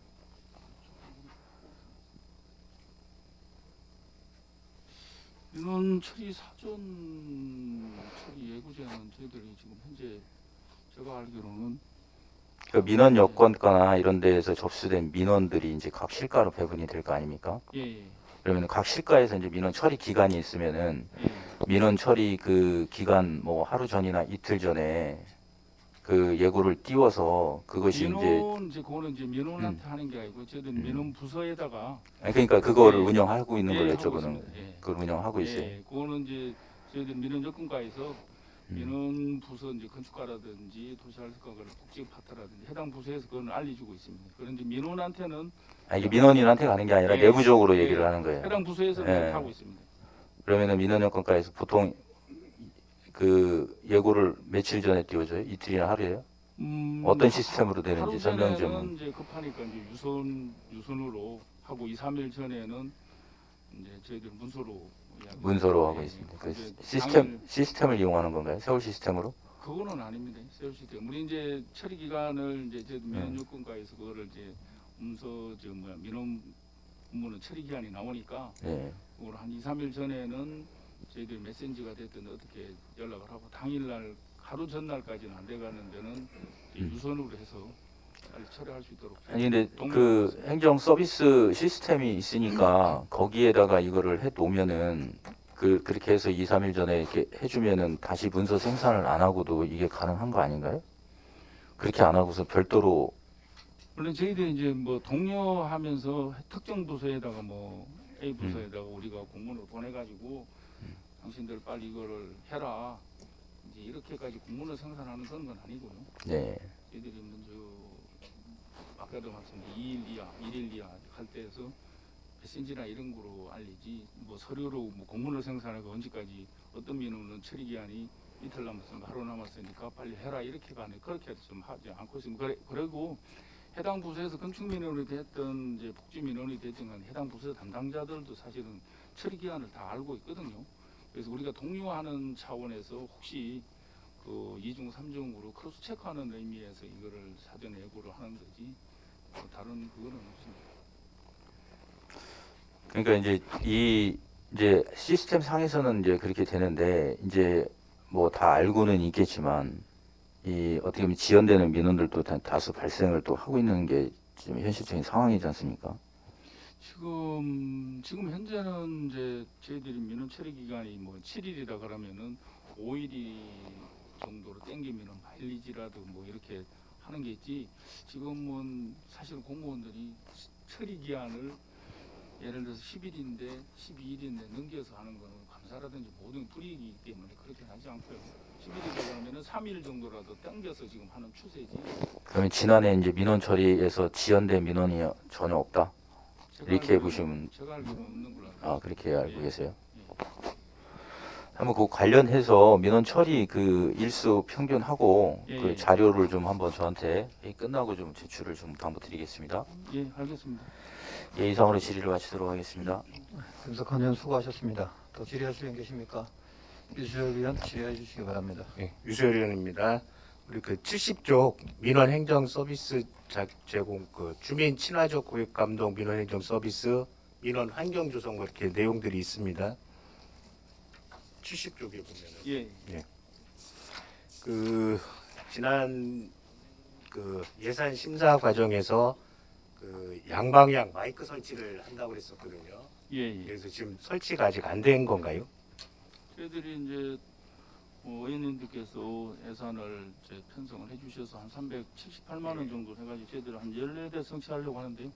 Speaker 3: 민원 처리 사전 처리 예고제는 저희들이 지금 현재 제가 알기로는
Speaker 2: 그 민원 여건과나 이런 데에서 접수된 민원들이 이제 각 실과로 배분이 될 거 아닙니까?
Speaker 3: 예,
Speaker 2: 그러면 각 실과에서 이제 민원 처리 기간이 있으면은
Speaker 3: 예.
Speaker 2: 민원 처리 그 기간 뭐 하루 전이나 이틀 전에 그 예고를 띄워서 그것이
Speaker 3: 민원 이제 그거는 이제 민원한테 하는 게 아니고 저희들 민원 부서에다가
Speaker 2: 아니, 그러니까 그거를
Speaker 3: 예.
Speaker 2: 운영하고 있는 걸
Speaker 3: 예, 하고
Speaker 2: 여쭤보는
Speaker 3: 있습니다.
Speaker 2: 거예요.
Speaker 3: 예.
Speaker 2: 그걸 운영하고 있어요.
Speaker 3: 예, 그거는 이제 저희들 민원 여건과에서 민원 부서 이제 건축가라든지 도시활성화를 국지 파트라든지 해당 부서에서 그걸 알려주고 있습니다. 그런데 민원한테는
Speaker 2: 아, 이게 민원인한테 가는 게 아니라
Speaker 3: 예.
Speaker 2: 내부적으로
Speaker 3: 예.
Speaker 2: 얘기를 하는 거예요.
Speaker 3: 해당 부서에서
Speaker 2: 예.
Speaker 3: 그렇게 하고 있습니다.
Speaker 2: 그러면은 민원 여건과에서 보통 그 예고를 며칠 전에 띄워줘요? 이틀이나 하루예요? 어떤 시스템으로 되는지
Speaker 3: 하루
Speaker 2: 설명
Speaker 3: 전에는
Speaker 2: 좀.
Speaker 3: 이제 급하니까 이제 유선으로 하고 2, 3일 전에는 이제 저희들 문서로
Speaker 2: 문서로 하고
Speaker 3: 예,
Speaker 2: 있습니다. 그
Speaker 3: 이제
Speaker 2: 시스템을 이용하는 건가요? 세월 시스템으로?
Speaker 3: 그거는 아닙니다. 세울 시스템. 우리 이제 처리 기간을 이제 저희 민원
Speaker 2: 네.
Speaker 3: 요건과에서 그거를 이제 민원 업무는 처리 기한이 나오니까
Speaker 2: 예.
Speaker 3: 그걸 한 2, 3일 전에는 저희들 메신저가 됐든 어떻게 연락을 하고 당일날 하루 전날까지는 안 돼가는 데는 이제 유선으로 해서 빨리 처리할 수 있도록.
Speaker 2: 아니 근데
Speaker 3: 동료를
Speaker 2: 그
Speaker 3: 하겠습니다.
Speaker 2: 행정 서비스 시스템이 있으니까 거기에다가 이거를 해 놓으면은 그렇게 해서 2, 3일 전에 이렇게 해주면은 다시 문서 생산을 안 하고도 이게 가능한 거 아닌가요? 그렇게 안 하고서 별도로
Speaker 3: 물론 저희들이 이제 뭐 독려하면서 특정 부서에다가 뭐 A 부서에다가 우리가 공문을 보내가지고 당신들 빨리 이거를 해라. 이제 이렇게까지 공문을 생산하는 그런 건 아니고요.
Speaker 2: 네.
Speaker 3: 저희들이 먼저 아까도 말씀드린 2일 이하, 1일 이하 할 때에서 메신지나 이런 거로 알리지 뭐 서류로 뭐 공문을 생산하고 언제까지 어떤 민원은 처리 기한이 이틀 남았으니까 하루 남았으니까 빨리 해라 이렇게 가는 그렇게 좀 하지 않고 있습니다. 그리고 해당 부서에서 건축 민원이 됐든 이제 복지 민원이 됐든 간에 해당 부서 담당자들도 사실은 처리 기한을 다 알고 있거든요. 그래서 우리가 독려하는 차원에서 혹시 그 2중, 3중으로 크로스 체크하는 의미에서 이거를 사전 예고를 하는 거지 뭐 다른 그거는 없습니다.
Speaker 2: 그러니까 이제 시스템 상에서는 이제 그렇게 되는데 이제 뭐 다 알고는 있겠지만 이 어떻게 보면 지연되는 민원들도 다수 발생을 또 하고 있는 게 지금 현실적인 상황이지 않습니까?
Speaker 3: 지금 현재는 이제 저희들이 민원 처리 기간이 뭐 7일이다 그러면은 5일이 정도로 땡기면은 마일리지라도 뭐 이렇게 하는 게 있지. 지금은 사실 공무원들이 처리 기한을 예를 들어서 10일인데 12일인데 넘겨서 하는 거는 감사라든지 모든 불이익이기 때문에 그렇게 하지 않고요. 10일이다 그러면은 3일 정도라도 당겨서 지금 하는 추세지.
Speaker 2: 그러면 지난해 이제 민원 처리에서 지연된 민원이 전혀 없다? 이렇게 보시면
Speaker 3: 제가 알기로는 없는 걸로 알고
Speaker 2: 아 그렇게 알고
Speaker 3: 예.
Speaker 2: 계세요? 한번 그 관련해서 민원 처리 그 일수 평균하고
Speaker 3: 예,
Speaker 2: 그
Speaker 3: 예.
Speaker 2: 자료를 좀 한번 저한테 회의 끝나고 좀 제출을 좀 당부드리겠습니다.
Speaker 3: 예, 알겠습니다.
Speaker 2: 예, 이상으로 질의를 마치도록 하겠습니다.
Speaker 1: 김석환 의원 수고하셨습니다. 더 질의하실 분 계십니까? 유수열 의원 질의해 주시기 바랍니다.
Speaker 5: 예, 유수열 의원입니다. 우리 그 70조 민원 행정 서비스 제공 그 주민 친화적 구역 감독 민원 행정 서비스 민원 환경 조성 뭐 이렇게 내용들이 있습니다. 70쪽에 보면은
Speaker 3: 예.
Speaker 5: 그 지난 그 예산 심사 과정에서 그 양방향 마이크 설치를 한다고 그랬었거든요.
Speaker 3: 예.
Speaker 5: 그래서 지금 설치가 아직 안 된 건가요?
Speaker 3: 저희들이 이제 의원님들께서 예산을 이제 편성을 해주셔서 한 378만 원 정도 해가지고 저희들 한 14대 설치하려고 하는데요.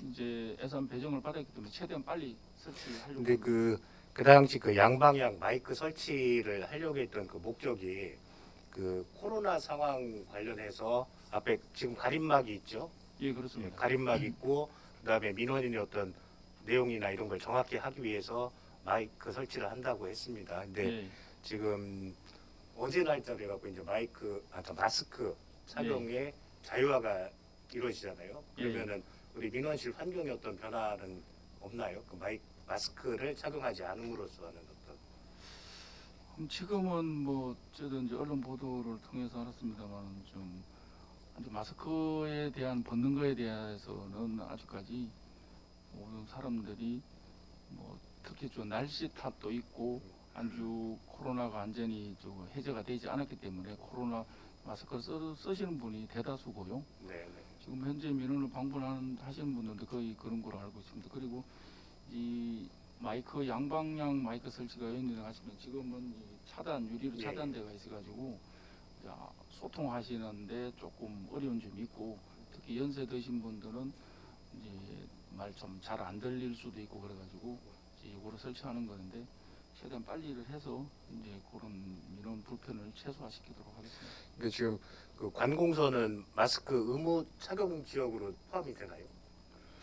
Speaker 3: 이제 예산 배정을 받았기 때문에 최대한 빨리 설치하려고.
Speaker 5: 근데
Speaker 3: 합니다.
Speaker 5: 그 당시 그 양방향 마이크 설치를 하려고 했던 그 목적이 그 코로나 상황 관련해서 앞에 지금 가림막이 있죠.
Speaker 3: 예,
Speaker 5: 예,
Speaker 3: 그렇습니다.
Speaker 5: 가림막 있고 그다음에 민원인의 어떤 내용이나 이런 걸 정확히 하기 위해서 마이크 설치를 한다고 했습니다. 근데
Speaker 3: 예.
Speaker 5: 지금 어제 날짜로 해갖고 이제 마스크 착용에 자유화가 이루어지잖아요. 그러면은 우리 민원실 환경에 어떤 변화는 없나요? 그 마스크를 착용하지 않음으로써 하는 어떤
Speaker 3: 지금은 뭐 저도 이제 언론 보도를 통해서 알았습니다만 좀 아주 마스크에 대한 벗는 거에 대해서는 아직까지 모든 사람들이 뭐 특히 좀 날씨 탓도 있고 아주 코로나가 완전히 좀 해제가 되지 않았기 때문에 코로나 마스크를 쓰시는 분이 대다수고요.
Speaker 5: 네.
Speaker 3: 지금 현재 민원을 방문하시는 분들도 거의 그런 걸로 알고 있습니다. 그리고 이 마이크 양방향 마이크 설치가 있는 하시면 지금은 이 차단 유리로
Speaker 5: 예.
Speaker 3: 차단대가 있어가지고 소통하시는데 조금 어려운 점이 있고 특히 연세 드신 분들은 이제 말 좀 잘 안 들릴 수도 있고 그래가지고 이제 이거를 설치하는 건데 최대한 빨리 를 해서 이제 그런 민원 불편을 최소화시키도록 하겠습니다.
Speaker 5: 그 지금 그 관공서는 마스크 의무 착용 지역으로 포함이 되나요?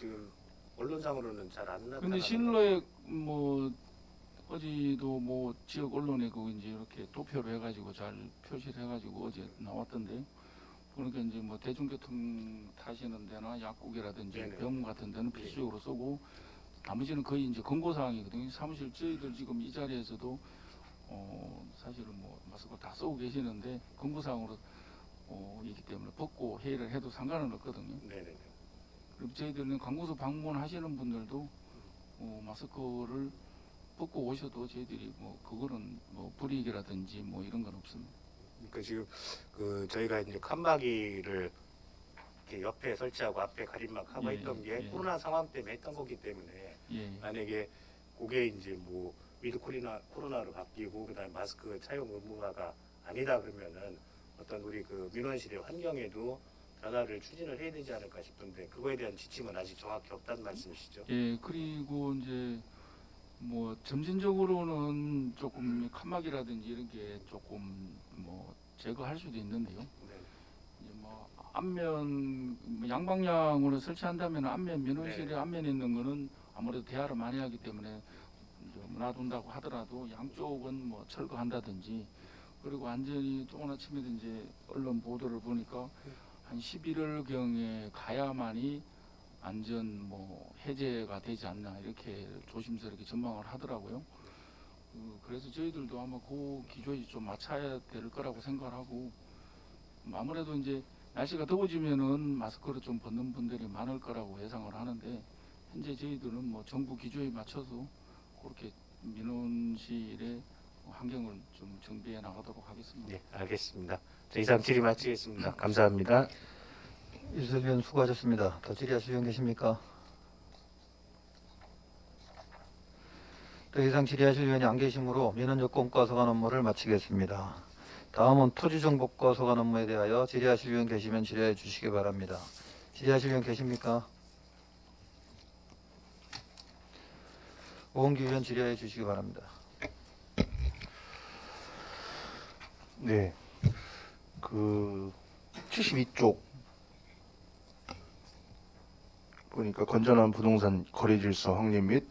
Speaker 5: 지금 언론상으로는 잘 안 나타나는.
Speaker 3: 근데 신로에 뭐 어제도 뭐 지역 언론에 그 이제 이렇게 도표를 해가지고 잘 표시를 해가지고 어제 나왔던데 그러니까 이제 뭐 대중교통 타시는 데나 약국이라든지
Speaker 5: 네네.
Speaker 3: 병원 같은 데는 필수적으로 쓰고 나머지는 거의 이제 권고사항이거든요. 사무실 저희들 지금 이 자리에서도 사실은 뭐 마스크 다 쓰고 계시는데 권고사항으로 있기 때문에 벗고 회의를 해도 상관은 없거든요.
Speaker 5: 네네.
Speaker 3: 그리고 저희들은 관공서 방문하시는 분들도 마스크를 벗고 오셔도 저희들이 뭐 그거는 뭐 불이익이라든지 뭐 이런 건 없습니다.
Speaker 5: 그러니까 지금 그 저희가 이제 칸막이를 이렇게 옆에 설치하고 앞에 가림막 하고
Speaker 3: 예,
Speaker 5: 했던 게
Speaker 3: 예.
Speaker 5: 코로나 상황 때문에 했던 거기 때문에
Speaker 3: 예.
Speaker 5: 만약에 그게 이제 뭐 위드 코로나로 바뀌고 그다음에 마스크 착용 의무화가 아니다 그러면은 어떤 우리 그 민원실의 환경에도 변화를 추진을 해야 되지 않을까 싶은데 그거에 대한 지침은 아직 정확히 없다는 말씀이시죠?
Speaker 3: 예, 그리고 이제 뭐 점진적으로는 조금 칸막이라든지 이런 게 조금 뭐 제거할 수도 있는데요.
Speaker 5: 네.
Speaker 3: 이제 뭐 앞면 뭐 양방향으로 설치한다면 앞면 민원실에
Speaker 5: 네.
Speaker 3: 앞면에 있는 거는 아무래도 대화를 많이 하기 때문에 이제 놔둔다고 하더라도 양쪽은 뭐 철거한다든지 그리고 완전히 오늘 아침에도 이제 언론 보도를 보니까 한 11월 경에 가야만이 안전 뭐 해제가 되지 않나 이렇게 조심스럽게 전망을 하더라고요. 그래서 저희들도 아마 그 기조에 좀 맞춰야 될 거라고 생각하고 아무래도 이제 날씨가 더워지면은 마스크를 좀 벗는 분들이 많을 거라고 예상을 하는데 현재 저희들은 뭐 정부 기조에 맞춰서 그렇게 민원실의 환경을 좀 정비해 나가도록 하겠습니다.
Speaker 5: 네, 알겠습니다. 자, 이상 질의 마치겠습니다. 감사합니다.
Speaker 1: 이수석 의원 수고하셨습니다. 더 질의하실 의원 계십니까? 더 이상 질의하실 의원이 안 계시므로 민원 여건과 소관 업무를 마치겠습니다. 다음은 토지정보과 소관 업무에 대하여 질의하실 의원 계시면 질의해 주시기 바랍니다. 질의하실 의원 계십니까? 오은기 의원 질의해 주시기 바랍니다.
Speaker 4: 네, 그 72쪽 보니까 건전한 부동산 거래 질서 확립 및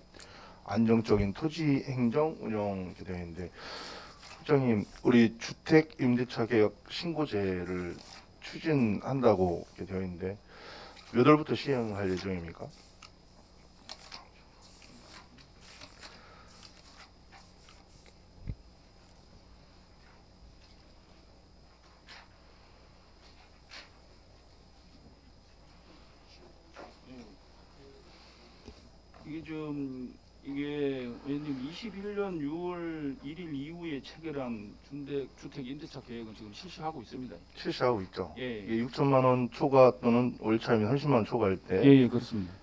Speaker 4: 안정적인 토지 행정 운영 이렇게 되어 있는데 국장님, 우리 주택 임대차 계약 신고제를 추진한다고 이렇게 되어 있는데 몇 월부터 시행할 예정입니까?
Speaker 3: 이게 의원님 21년 6월 1일 이후에 체결한 주택 임대차 계획은 지금 실시하고 있습니다.
Speaker 4: 실시하고 있죠.
Speaker 3: 예,
Speaker 4: 이게 6천만 원 초과 또는 월 차이면 30만 원 초과할 때
Speaker 3: 예, 그렇습니다.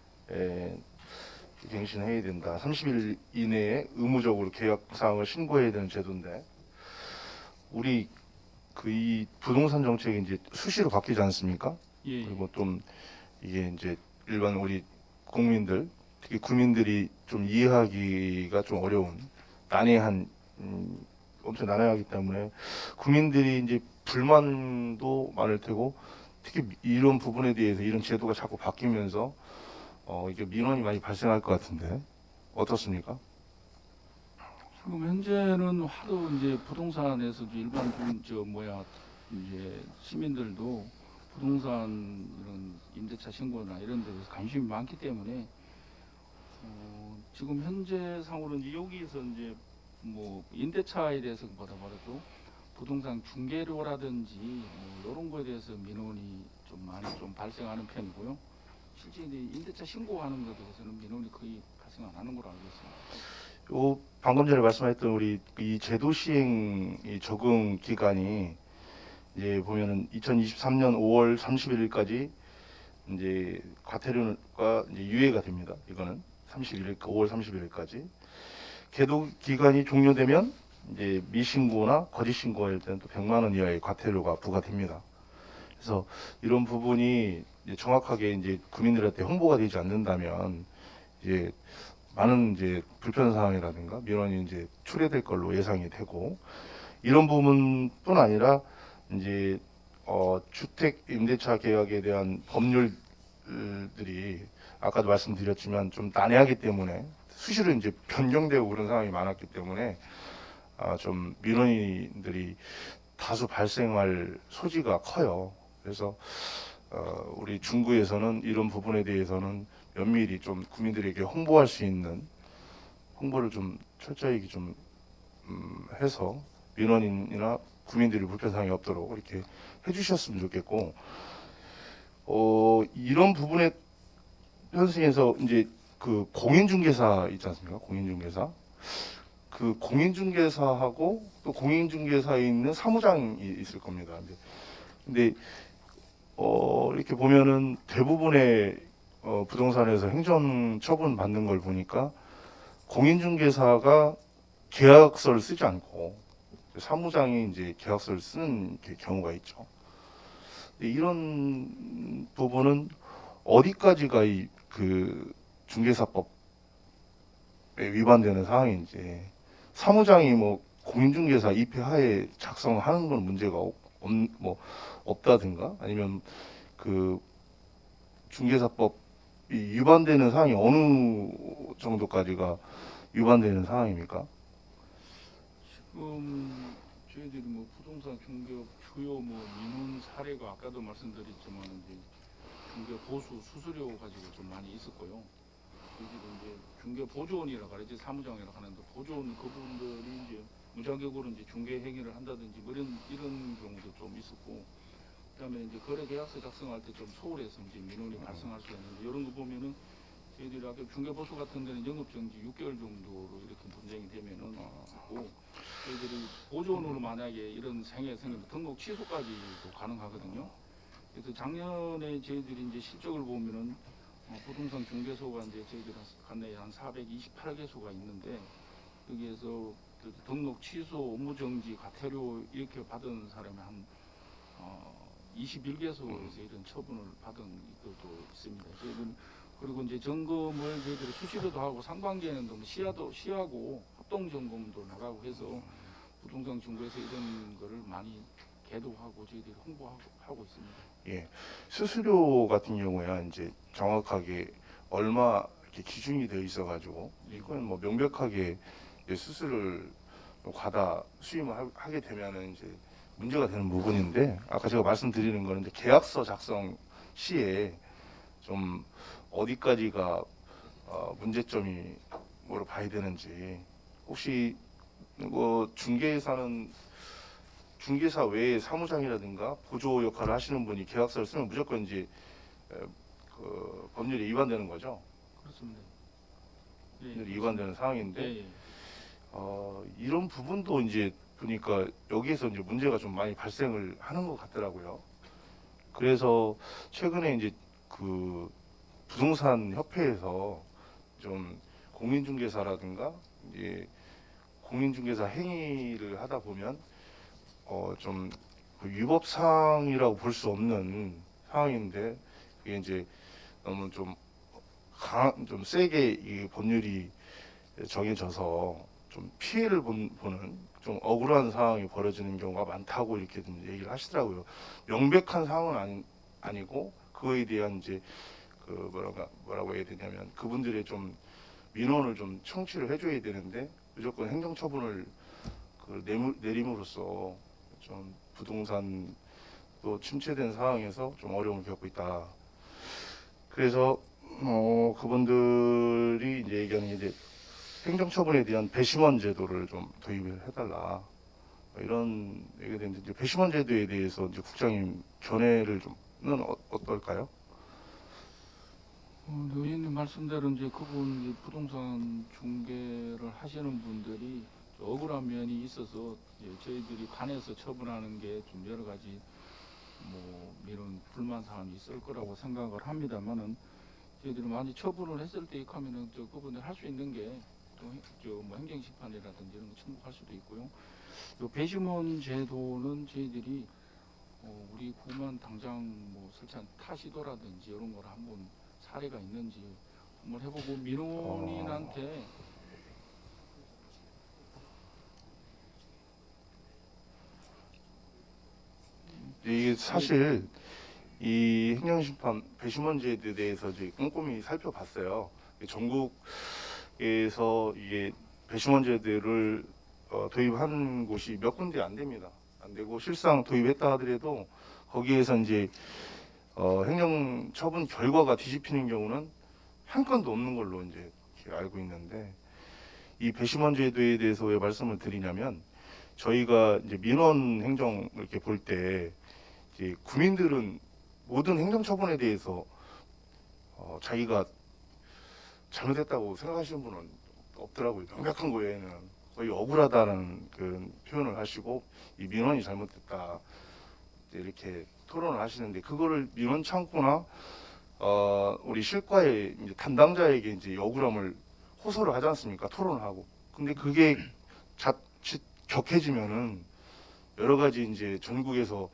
Speaker 4: 갱신해야 된다. 30일 이내에 의무적으로 계약 사항을 신고해야 되는 제도인데 우리 그 이 부동산 정책이 이제 수시로 바뀌지 않습니까?
Speaker 3: 예,
Speaker 4: 그리고 좀 이게 이제 일반 우리 국민들 특히 구민들이 좀 이해하기가 좀 어려운 난해한 엄청 난해하기 때문에 국민들이 이제 불만도 많을 테고 특히 이런 부분에 대해서 이런 제도가 자꾸 바뀌면서 이게 민원이 많이 발생할 것 같은데 어떻습니까?
Speaker 3: 지금 현재는 하도 이제 부동산에서도 일반 이제 시민들도 부동산 이런 임대차 신고나 이런 데 대해서 관심이 많기 때문에 지금 현재 상으로는 이제 여기서 이제 뭐 임대차에 대해서 보다도 부동산 중개료라든지 뭐 이런 거에 대해서 민원이 좀 많이 좀 발생하는 편이고요. 실제 이제 임대차 신고하는 것에 대해서는 민원이 거의 발생 안 하는 걸로 알고 있습니다.
Speaker 4: 방금 전에 말씀하셨던 우리 이 제도 시행 이 적응 기간이 이제 보면은 2023년 5월 31일까지 이제 과태료가 이제 유예가 됩니다. 이거는 5월 31일까지 계도 기간이 종료되면 이제 미신고나 거짓 신고할 때는 또 100만 원 이하의 과태료가 부과됩니다. 그래서 이런 부분이 이제 정확하게 이제 국민들한테 홍보가 되지 않는다면 이제 많은 이제 불편 사항이라든가 민원이 이제 초래될 걸로 예상이 되고 이런 부분뿐 아니라 이제 주택 임대차 계약에 대한 법률들이 아까도 말씀드렸지만 좀 난해하기 때문에 수시로 이제 변경되고 그런 상황이 많았기 때문에 좀 민원인들이 다수 발생할 소지가 커요. 그래서 우리 중구에서는 이런 부분에 대해서는 면밀히 좀 국민들에게 홍보할 수 있는 홍보를 좀 철저히 좀 해서 민원인이나 국민들이 불편사항이 없도록 이렇게 해주셨으면 좋겠고 이런 부분에 현승에서 이제 그 공인중개사 있지 않습니까? 공인중개사 그 공인중개사하고 또 공인중개사에 있는 사무장이 있을 겁니다. 근데 이렇게 보면은 대부분의 부동산에서 행정 처분 받는 걸 보니까 공인중개사가 계약서를 쓰지 않고 사무장이 이제 계약서를 쓰는 경우가 있죠. 근데 이런 부분은 어디까지가 그 중개사법에 위반되는 사항인지, 사무장이 뭐 공인중개사 입회하에 작성하는 건 문제가 뭐 없다든가, 아니면 그 중개사법이 위반되는 사항이 어느 정도까지가 위반되는 상황입니까?
Speaker 3: 지금 저희들이 뭐 부동산 중개업 주요 뭐 민원 사례가 아까도 말씀드렸지만 이제 중개 보수 수수료 가지고 좀 많이 있었고요. 저희들이 이제 중개 보조원이라 그러지 사무장이라 하는데 보조원 그분들이 이제 무자격으로 이제 중개 행위를 한다든지 뭐 이런 경우도 좀 있었고, 그다음에 이제 거래 계약서 작성할 때 좀 소홀해서 이제 민원이 발생할 수 있는데 이런 거 보면은 저희들이 아까 중개 보수 같은 데는 영업 정지 6개월 정도로 이렇게 분쟁이 되면은 있고, 저희들이 보조원으로 만약에 이런 생애 생기면 등록 취소까지도 가능하거든요. 그래서 작년에 저희들이 이제 실적을 보면은 부동산 중개소가 이제 저희들 관내에 한 428개소가 있는데 여기에서 그 등록 취소, 업무 정지, 과태료 이렇게 받은 사람이 한 21개소에서 이런 처분을 받은 것도 있습니다. 저희는 그리고 이제 점검을 저희들이 수시로도 하고 상반기에는 뭐 시하고 합동 점검도 나가고 해서 부동산 중개에서 이런 거를 많이 계도하고 저희들이 홍보하고 있습니다.
Speaker 4: 예, 수수료 같은 경우야 이제 정확하게 얼마 이렇게 기준이 되어 있어가지고 이건 뭐 명백하게 이제 수수료를 과다 수임을 하게 되면은 이제 문제가 되는 부분인데, 아까 제가 말씀드리는 거는 이제 계약서 작성 시에 좀 어디까지가 문제점이 뭐로 봐야 되는지, 혹시 뭐 중개사 외에 사무장이라든가 보조 역할을 하시는 분이 계약서를 쓰면 무조건 이제 그 법률에 위반되는 거죠.
Speaker 3: 그렇습니다.
Speaker 4: 법률에 위반되는 상황인데,
Speaker 3: 예, 예.
Speaker 4: 이런 부분도 이제 보니까 여기에서 이제 문제가 좀 많이 발생을 하는 것 같더라고요. 그래서 최근에 이제 그 부동산 협회에서 좀 공인중개사라든가 이제 공인중개사 행위를 하다 보면 좀 위법 사항이라고 볼 수 없는 상황인데, 그게 이제 너무 좀 좀 세게 이 법률이 정해져서 좀 피해를 보는 좀 억울한 상황이 벌어지는 경우가 많다고 이렇게 좀 얘기를 하시더라고요. 명백한 상황은 아니고 그거에 대한 이제 그 뭐라고 해야 되냐면 그분들의 좀 민원을 좀 청취를 해줘야 되는데 무조건 행정처분을 내림으로써 좀 부동산도 침체된 상황에서 좀 어려움을 겪고 있다. 그래서 그분들이 이제 얘기하는 게 이제 행정처분에 대한 배심원 제도를 좀 도입을 해달라, 이런 얘기가 되는데, 이제 배심원 제도에 대해서 이제 국장님 견해를 좀은 어떨까요?
Speaker 3: 의원님 말씀대로 이제 그분 이제 부동산 중개를 하시는 분들이 억울한 면이 있어서 이제 저희들이 관에서 처분하는 게 좀 여러 가지 뭐 이런 불만 사항이 있을 거라고 생각을 합니다만은, 저희들이 많이 처분을 했을 때 하면은 저 그분들 할 수 있는 게 뭐 행정심판이라든지 이런 거 청구할 수도 있고요. 요 배심원 제도는 저희들이 우리 구만 당장 뭐 설치한 타시도라든지 이런 걸 한번 사례가 있는지 한번 해보고 민원인한테
Speaker 4: 이게 사실 이 행정심판 배심원 제도에 대해서 이제 꼼꼼히 살펴봤어요. 전국에서 이게 배심원 제도를 도입한 곳이 몇 군데 안 됩니다. 안 되고 실상 도입했다 하더라도 거기에서 이제 행정처분 결과가 뒤집히는 경우는 한 건도 없는 걸로 이제 알고 있는데, 이 배심원 제도에 대해서 왜 말씀을 드리냐면, 저희가 이제 민원 행정을 이렇게 볼 때 이제 국민들은 모든 행정처분에 대해서 자기가 잘못했다고 생각하시는 분은 없더라고요. 명백한 거에는 거의 억울하다는 그 표현을 하시고, 이 민원이 잘못됐다 이렇게 토론을 하시는데 그거를 민원 창구나 우리 실과의 이제 담당자에게 이제 억울함을 호소를 하지 않습니까? 토론을 하고. 근데 그게 자칫 격해지면은 여러 가지 이제 전국에서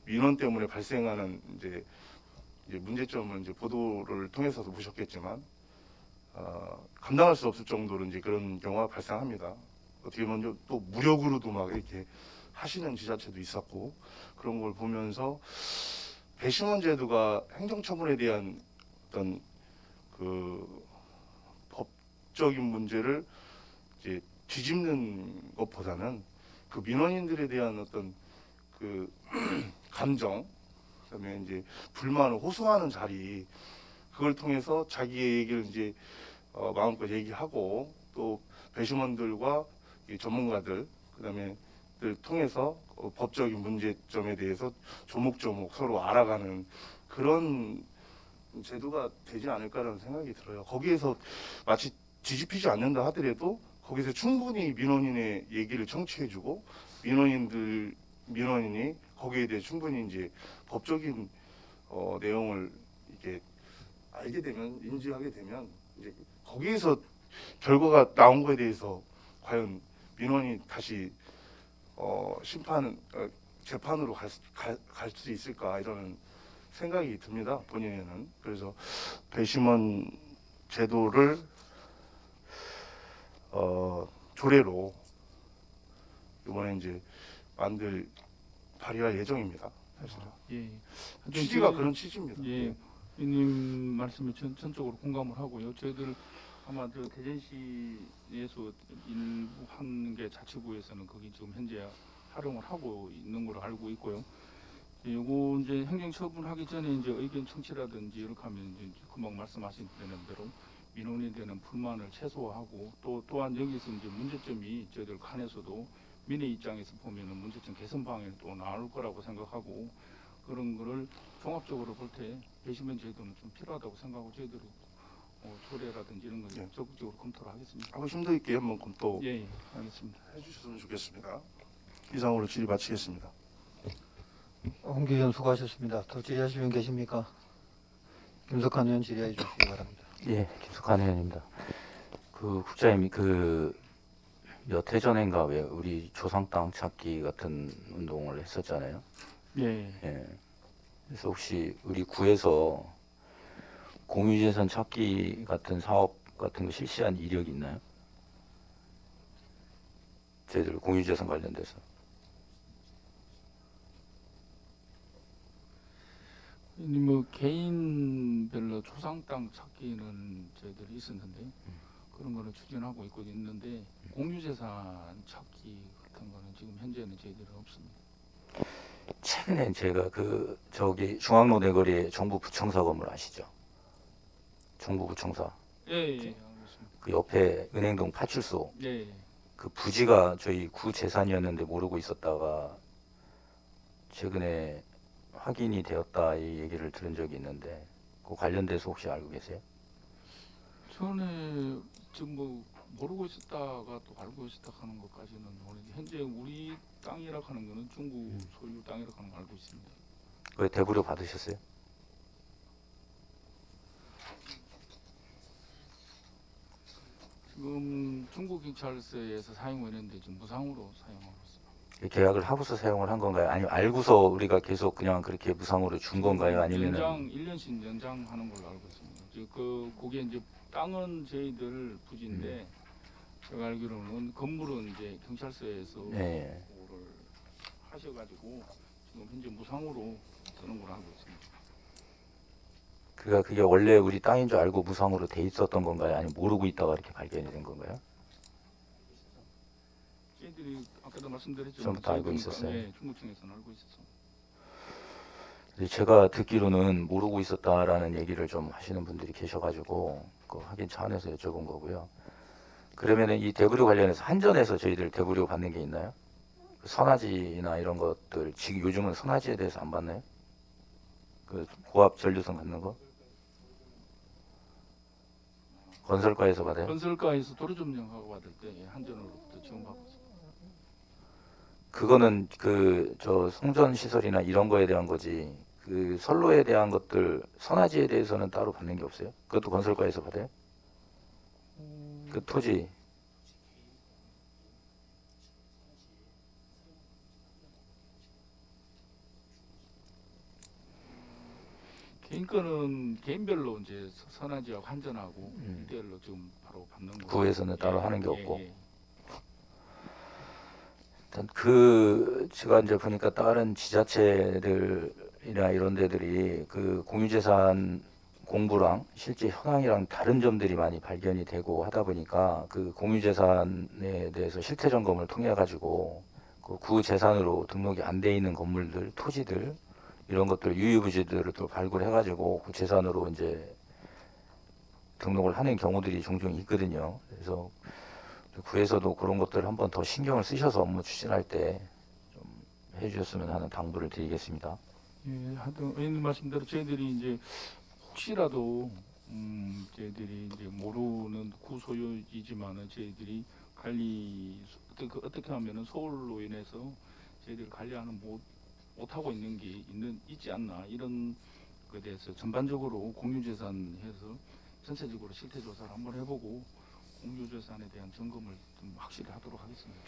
Speaker 4: 민원 때문에 발생하는 이제 문제점을 이제 보도를 통해서도 보셨겠지만 감당할 수 없을 정도로 이제 그런 경우가 발생합니다. 어떻게 보면 또 무력으로도 막 이렇게 하시는 지자체도 있었고 그런 걸 보면서 배심원 제도가 행정처분에 대한 어떤 그 법적인 문제를 이제 뒤집는 것보다는 그 민원인들에 대한 어떤 그 감정, 그다음에 이제 불만을 호소하는 자리, 그걸 통해서 자기의 얘기를 이제 마음껏 얘기하고 또 배심원들과 이 전문가들, 그다음에 를 통해서 법적인 문제점에 대해서 조목조목 서로 알아가는 그런 제도가 되지 않을까라는 생각이 들어요. 거기에서 마치 뒤집히지 않는다 하더라도 거기서 충분히 민원인의 얘기를 청취해주고 민원인이 거기에 대해 충분히 이제 법적인 내용을 이게 알게 되면 인지하게 되면 이제 거기에서 결과가 나온 거에 대해서 과연 민원이 다시 재판으로 갈 수 있을까 이런 생각이 듭니다. 본인에는. 그래서 배심원 제도를 조례로 이번에 이제 발의할 예정입니다. 사실은.
Speaker 3: 예.
Speaker 4: 취지가 그런 취지입니다.
Speaker 3: 예. 위님 말씀에 전적으로 공감을 하고요. 저희들 아마 저 대전시에서 일부 하는 게 자치구에서는 거기 지금 현재 활용을 하고 있는 걸로 알고 있고요. 요거 이제 행정처분하기 전에 이제 의견 청취라든지 이렇게 하면 이제 금방 말씀하신 대로 민원에 대한 불만을 최소화하고 또한 여기서 이제 문제점이 저희들 간에서도 민의 입장에서 보면은 문제점 개선 방안이 또 나올 거라고 생각하고 그런 거를 종합적으로 볼 때 배심원 제도는 좀 필요하다고 생각하고 저희들이 조례라든지 이런 걸
Speaker 4: 예.
Speaker 3: 적극적으로 검토를 하겠습니다.
Speaker 4: 하고 심도 있게 한번 검토해
Speaker 3: 예, 알겠습니다.
Speaker 4: 주셨으면 좋겠습니다. 이상으로 질의 마치겠습니다.
Speaker 1: 홍 의원 수고하셨습니다. 더 질의하실 분 계십니까? 김석환 의원 질의해 주시기 바랍니다.
Speaker 2: 예, 김석환 의원입니다. 그 국장님이 몇 해 전인가 왜 우리 조상 땅 찾기 같은 운동을 했었잖아요.
Speaker 3: 예.
Speaker 2: 예. 그래서 혹시 우리 구에서 공유재산 찾기 같은 사업 같은 거 실시한 이력이 있나요? 저희들 공유재산 관련돼서.
Speaker 3: 뭐 개인별로 조상 땅 찾기는 저희들이 있었는데 그런 거는 추진하고 있는데 공유재산 찾기 같은 거는 지금 현재는 저희들은 없습니다.
Speaker 2: 최근에 제가 저기 중앙로 내거리에 정부 부청사 건물 아시죠? 정부 부청사.
Speaker 3: 예, 알겠습니다.
Speaker 2: 그 옆에 은행동 파출소.
Speaker 3: 예.
Speaker 2: 그 부지가 저희 구 재산이었는데 모르고 있었다가 최근에 확인이 되었다 이 얘기를 들은 적이 있는데 그 관련돼서 혹시 알고 계세요?
Speaker 3: 전에 지금 뭐 모르고 있었다가 또 알고 있었다 하는 것까지는 모르는데 현재 우리 땅이라 하는 거는 중국 소유 땅이라 하는 거 알고 있습니다.
Speaker 2: 왜 대부료 받으셨어요?
Speaker 3: 지금 중국 경찰서에서 사용했는데 지금 무상으로 사용하고 있습니다.
Speaker 2: 계약을 하고서 사용을 한 건가요? 아니면 알고서 우리가 계속 그냥 그렇게 무상으로 준 건가요? 아니면은
Speaker 3: 연장 1년씩 연장하는 걸로 알고 있습니다. 그게 이제 땅은 저희들 부지인데 제가 알기로는 건물은 이제 경찰서에서
Speaker 2: 예.
Speaker 3: 그거를 하셔가지고 지금 현재 무상으로 쓰는 걸로 알고 있습니다.
Speaker 2: 그게 원래 우리 땅인 줄 알고 무상으로 돼 있었던 건가요? 아니면 모르고 있다가 이렇게 발견이 된 건가요?
Speaker 3: 저희들이 아까도 말씀드렸지만
Speaker 2: 처음부터 알고 있었어요?
Speaker 3: 네, 중국청에서는 알고 있었습니다.
Speaker 2: 근데 제가 듣기로는 모르고 있었다라는 얘기를 좀 하시는 분들이 계셔가지고 그 확인 차원에서 여쭤본 거고요. 그러면은 이 대부료 관련해서 한전에서 저희들 대부료 받는 게 있나요? 그 선화지나 이런 것들 지금 요즘은 선화지에 대해서 안 받나요? 그 고압 전류선 갖는 거? 건설과에서 받아요?
Speaker 3: 건설가에서 도로 점령하고 받을 때 한전으로부터 지원받고 있습니다.
Speaker 2: 그거는 그 저 송전 시설이나 이런 거에 대한 거지. 그 선로에 대한 것들 선화지에 대해서는 따로 받는 게 없어요? 그것도 건설과에서 받아요? 그 토지.
Speaker 3: 개인 거는 개인별로 이제 선화지하고 환전하고 일대일로 지금 바로 받는 거.
Speaker 2: 구에서는 따로 하는 게
Speaker 3: 예,
Speaker 2: 없고.
Speaker 3: 예.
Speaker 2: 일단 그 제가 이제 보니까 다른 지자체들이나 이런 데들이 그 공유재산 공부랑 실제 현황이랑 다른 점들이 많이 발견이 되고 하다 보니까 그 공유재산에 대해서 실태 점검을 통해 가지고 그 구재산으로 등록이 안 돼 있는 건물들, 토지들 이런 것들 유유부지들을 또 발굴해 가지고 그 재산으로 이제 등록을 하는 경우들이 종종 있거든요. 그래서 구에서도 그런 것들을 한번 더 신경을 쓰셔서 업무 추진할 때 좀 해주셨으면 하는 당부를 드리겠습니다.
Speaker 3: 예, 하여튼 의원님 말씀대로 저희들이 이제 혹시라도 저희들이 이제 모르는 구소유이지만은 저희들이 관리 어떻게 하면은 소홀로 인해서 저희들이 관리하는 못하고 있는 게 있지 않나 이런 것에 대해서 전반적으로 공유재산해서 전체적으로 실태 조사를 한번 해보고 공유재산에 대한 점검을 좀 확실히 하도록 하겠습니다.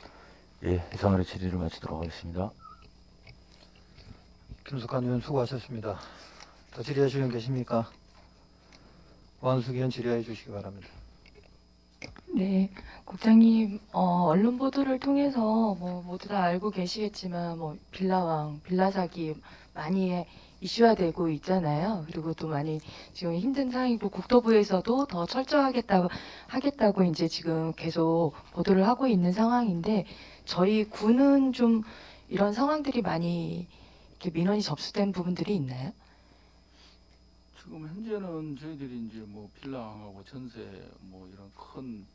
Speaker 2: 예, 이상으로 질의를 마치도록 하겠습니다.
Speaker 1: 김석환 의원 수고하셨습니다. 더 질의하실 의원 계십니까? 원숙 의원 질의해 주시기 바랍니다.
Speaker 6: 네, 국장님, 언론 보도를 통해서 뭐 모두 다 알고 계시겠지만 뭐 빌라왕, 빌라 사기 많이 이슈화되고 있잖아요. 그리고 또 많이 지금 힘든 상황이고 국토부에서도 더 하겠다고 이제 지금 계속 보도를 하고 있는 상황인데 저희 구는 좀 이런 상황들이 많이 이렇게 민원이 접수된 부분들이 있나요?
Speaker 3: 지금 현재는 저희들이 이제 뭐 빌라하고 전세 뭐 이런 큰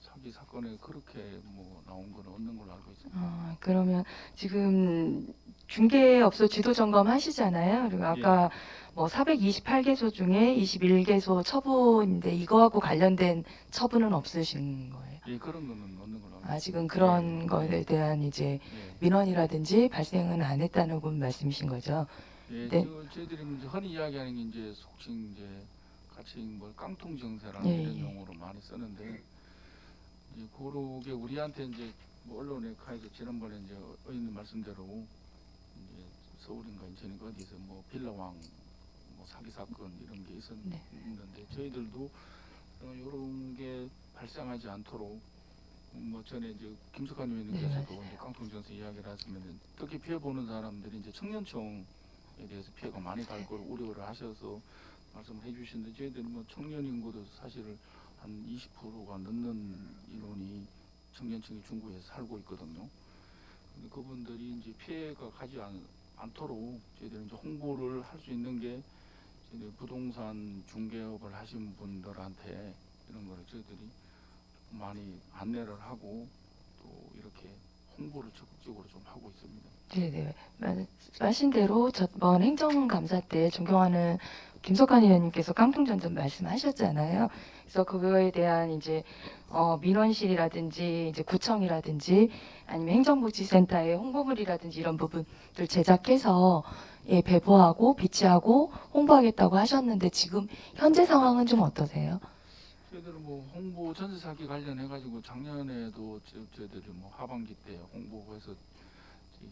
Speaker 3: 사기 사건에 그렇게 뭐 나온 건 없는 걸로 알고 있습니다.
Speaker 6: 그러면 지금 중개업소 지도 점검 하시잖아요. 그리고 아까 뭐 428개소 중에 21개소 처분인데 이거하고 관련된 처분은 없으신 거예요?
Speaker 3: 예, 그런 거는 없는 걸로 알고 있습니다.
Speaker 6: 지금 그런 거에 대한 이제
Speaker 3: 예,
Speaker 6: 민원이라든지 발생은 안 했다는 건 말씀이신 거죠?
Speaker 3: 예,
Speaker 6: 네.
Speaker 3: 저희들이 이제 흔히 이야기하는 게 이제 속칭 이제 같이 뭐 깡통 정세라는
Speaker 6: 예,
Speaker 3: 이런
Speaker 6: 예.
Speaker 3: 용어로 많이 쓰는데 이제 그러게 우리한테 이제 뭐 언론에 가해서 지난번에 이제 의원님 말씀대로 이제 서울인가 인천인가 어디서 뭐 빌라왕 뭐 사기 사건 이런 게
Speaker 6: 네.
Speaker 3: 있었는데 저희들도 이런 게 발생하지 않도록 뭐 전에 이제 김석환 의원님께서도 이제 깡통 전세 이야기를 하시면 특히 피해 보는 사람들이 이제 청년층에 대해서 피해가 많이 갈 걸 우려를 하셔서 말씀을 해주시는데 저희들은 뭐 청년 인구도 사실 한 20%가 넘는 인원이 청년층이 중구에 살고 있거든요. 근데 그분들이 이제 피해가 가지 않도록 저희들은 이제 홍보를 할 수 있는 게 저희들 부동산 중개업을 하신 분들한테 이런 거를 저희들이 많이 안내를 하고 또 이렇게 홍보를 적극적으로 좀 하고 있습니다.
Speaker 6: 네네. 말씀하신 대로 저번 행정감사 때 존경하는 김석환 의원님께서 깡통전전 말씀하셨잖아요. 그래서 그거에 대한 이제 민원실이라든지 이제 구청이라든지 아니면 행정복지센터의 홍보물이라든지 이런 부분들 제작해서 예, 배포하고 비치하고 홍보하겠다고 하셨는데 지금 현재 상황은 좀 어떠세요?
Speaker 3: 저희들은 뭐 홍보 전세 사기 관련해 가지고 작년에도 저희들이 뭐 하반기 때 홍보해서 이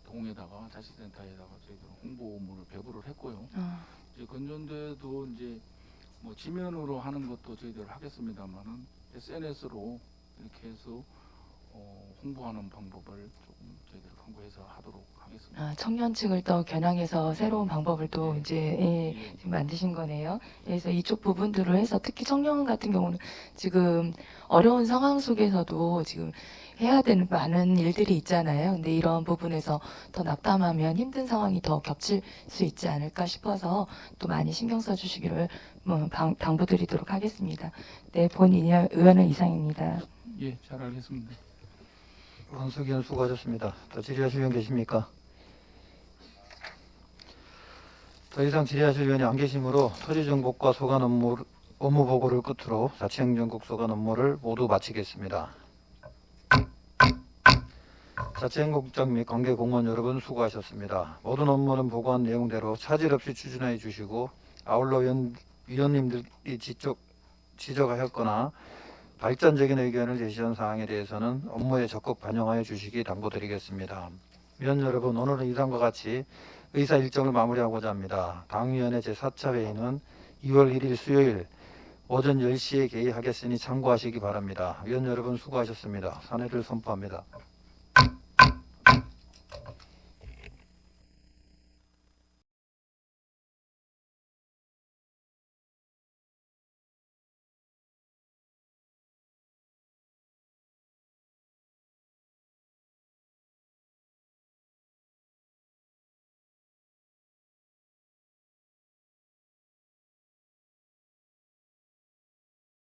Speaker 3: 동에다가 자치센터에다가 저희들 홍보물을 배부를 했고요. 이제 건전대도 이제 뭐 지면으로 하는 것도 저희들 하겠습니다만은 SNS로 이렇게 해서 홍보하는 방법을 조금 저희들 강구해서 하도록 하겠습니다.
Speaker 6: 청년층을 더 겨냥해서 새로운 방법을 또
Speaker 3: 네.
Speaker 6: 이제 예, 지금 만드신 거네요. 그래서 이쪽 부분들을 해서 특히 청년 같은 경우는 지금 어려운 상황 속에서도 지금 해야 되는 많은 일들이 있잖아요. 근데 이런 부분에서 더 낙담하면 힘든 상황이 더 겹칠 수 있지 않을까 싶어서 또 많이 신경 써주시기를 당부드리도록 하겠습니다. 네, 본 의원은 이상입니다.
Speaker 3: 예, 잘 알겠습니다.
Speaker 1: 원숙 의원 수고하셨습니다. 더 질의하실 의원 계십니까? 더 이상 질의하실 의원이 안 계시므로 토지정복과 소관 업무 보고를 끝으로 자치행정국 소관 업무를 모두 마치겠습니다. 자치행정국장 및 관계 공무원 여러분 수고하셨습니다. 모든 업무는 보고한 내용대로 차질 없이 추진해 주시고 아울러 위원님들이 지적하였거나 발전적인 의견을 제시한 사항에 대해서는 업무에 적극 반영하여 주시기 당부드리겠습니다. 위원 여러분, 오늘은 이상과 같이 의사 일정을 마무리하고자 합니다. 당위원회 제4차 회의는 2월 1일 수요일 오전 10시에 개의하겠으니 참고하시기 바랍니다. 위원 여러분 수고하셨습니다. 산회를 선포합니다.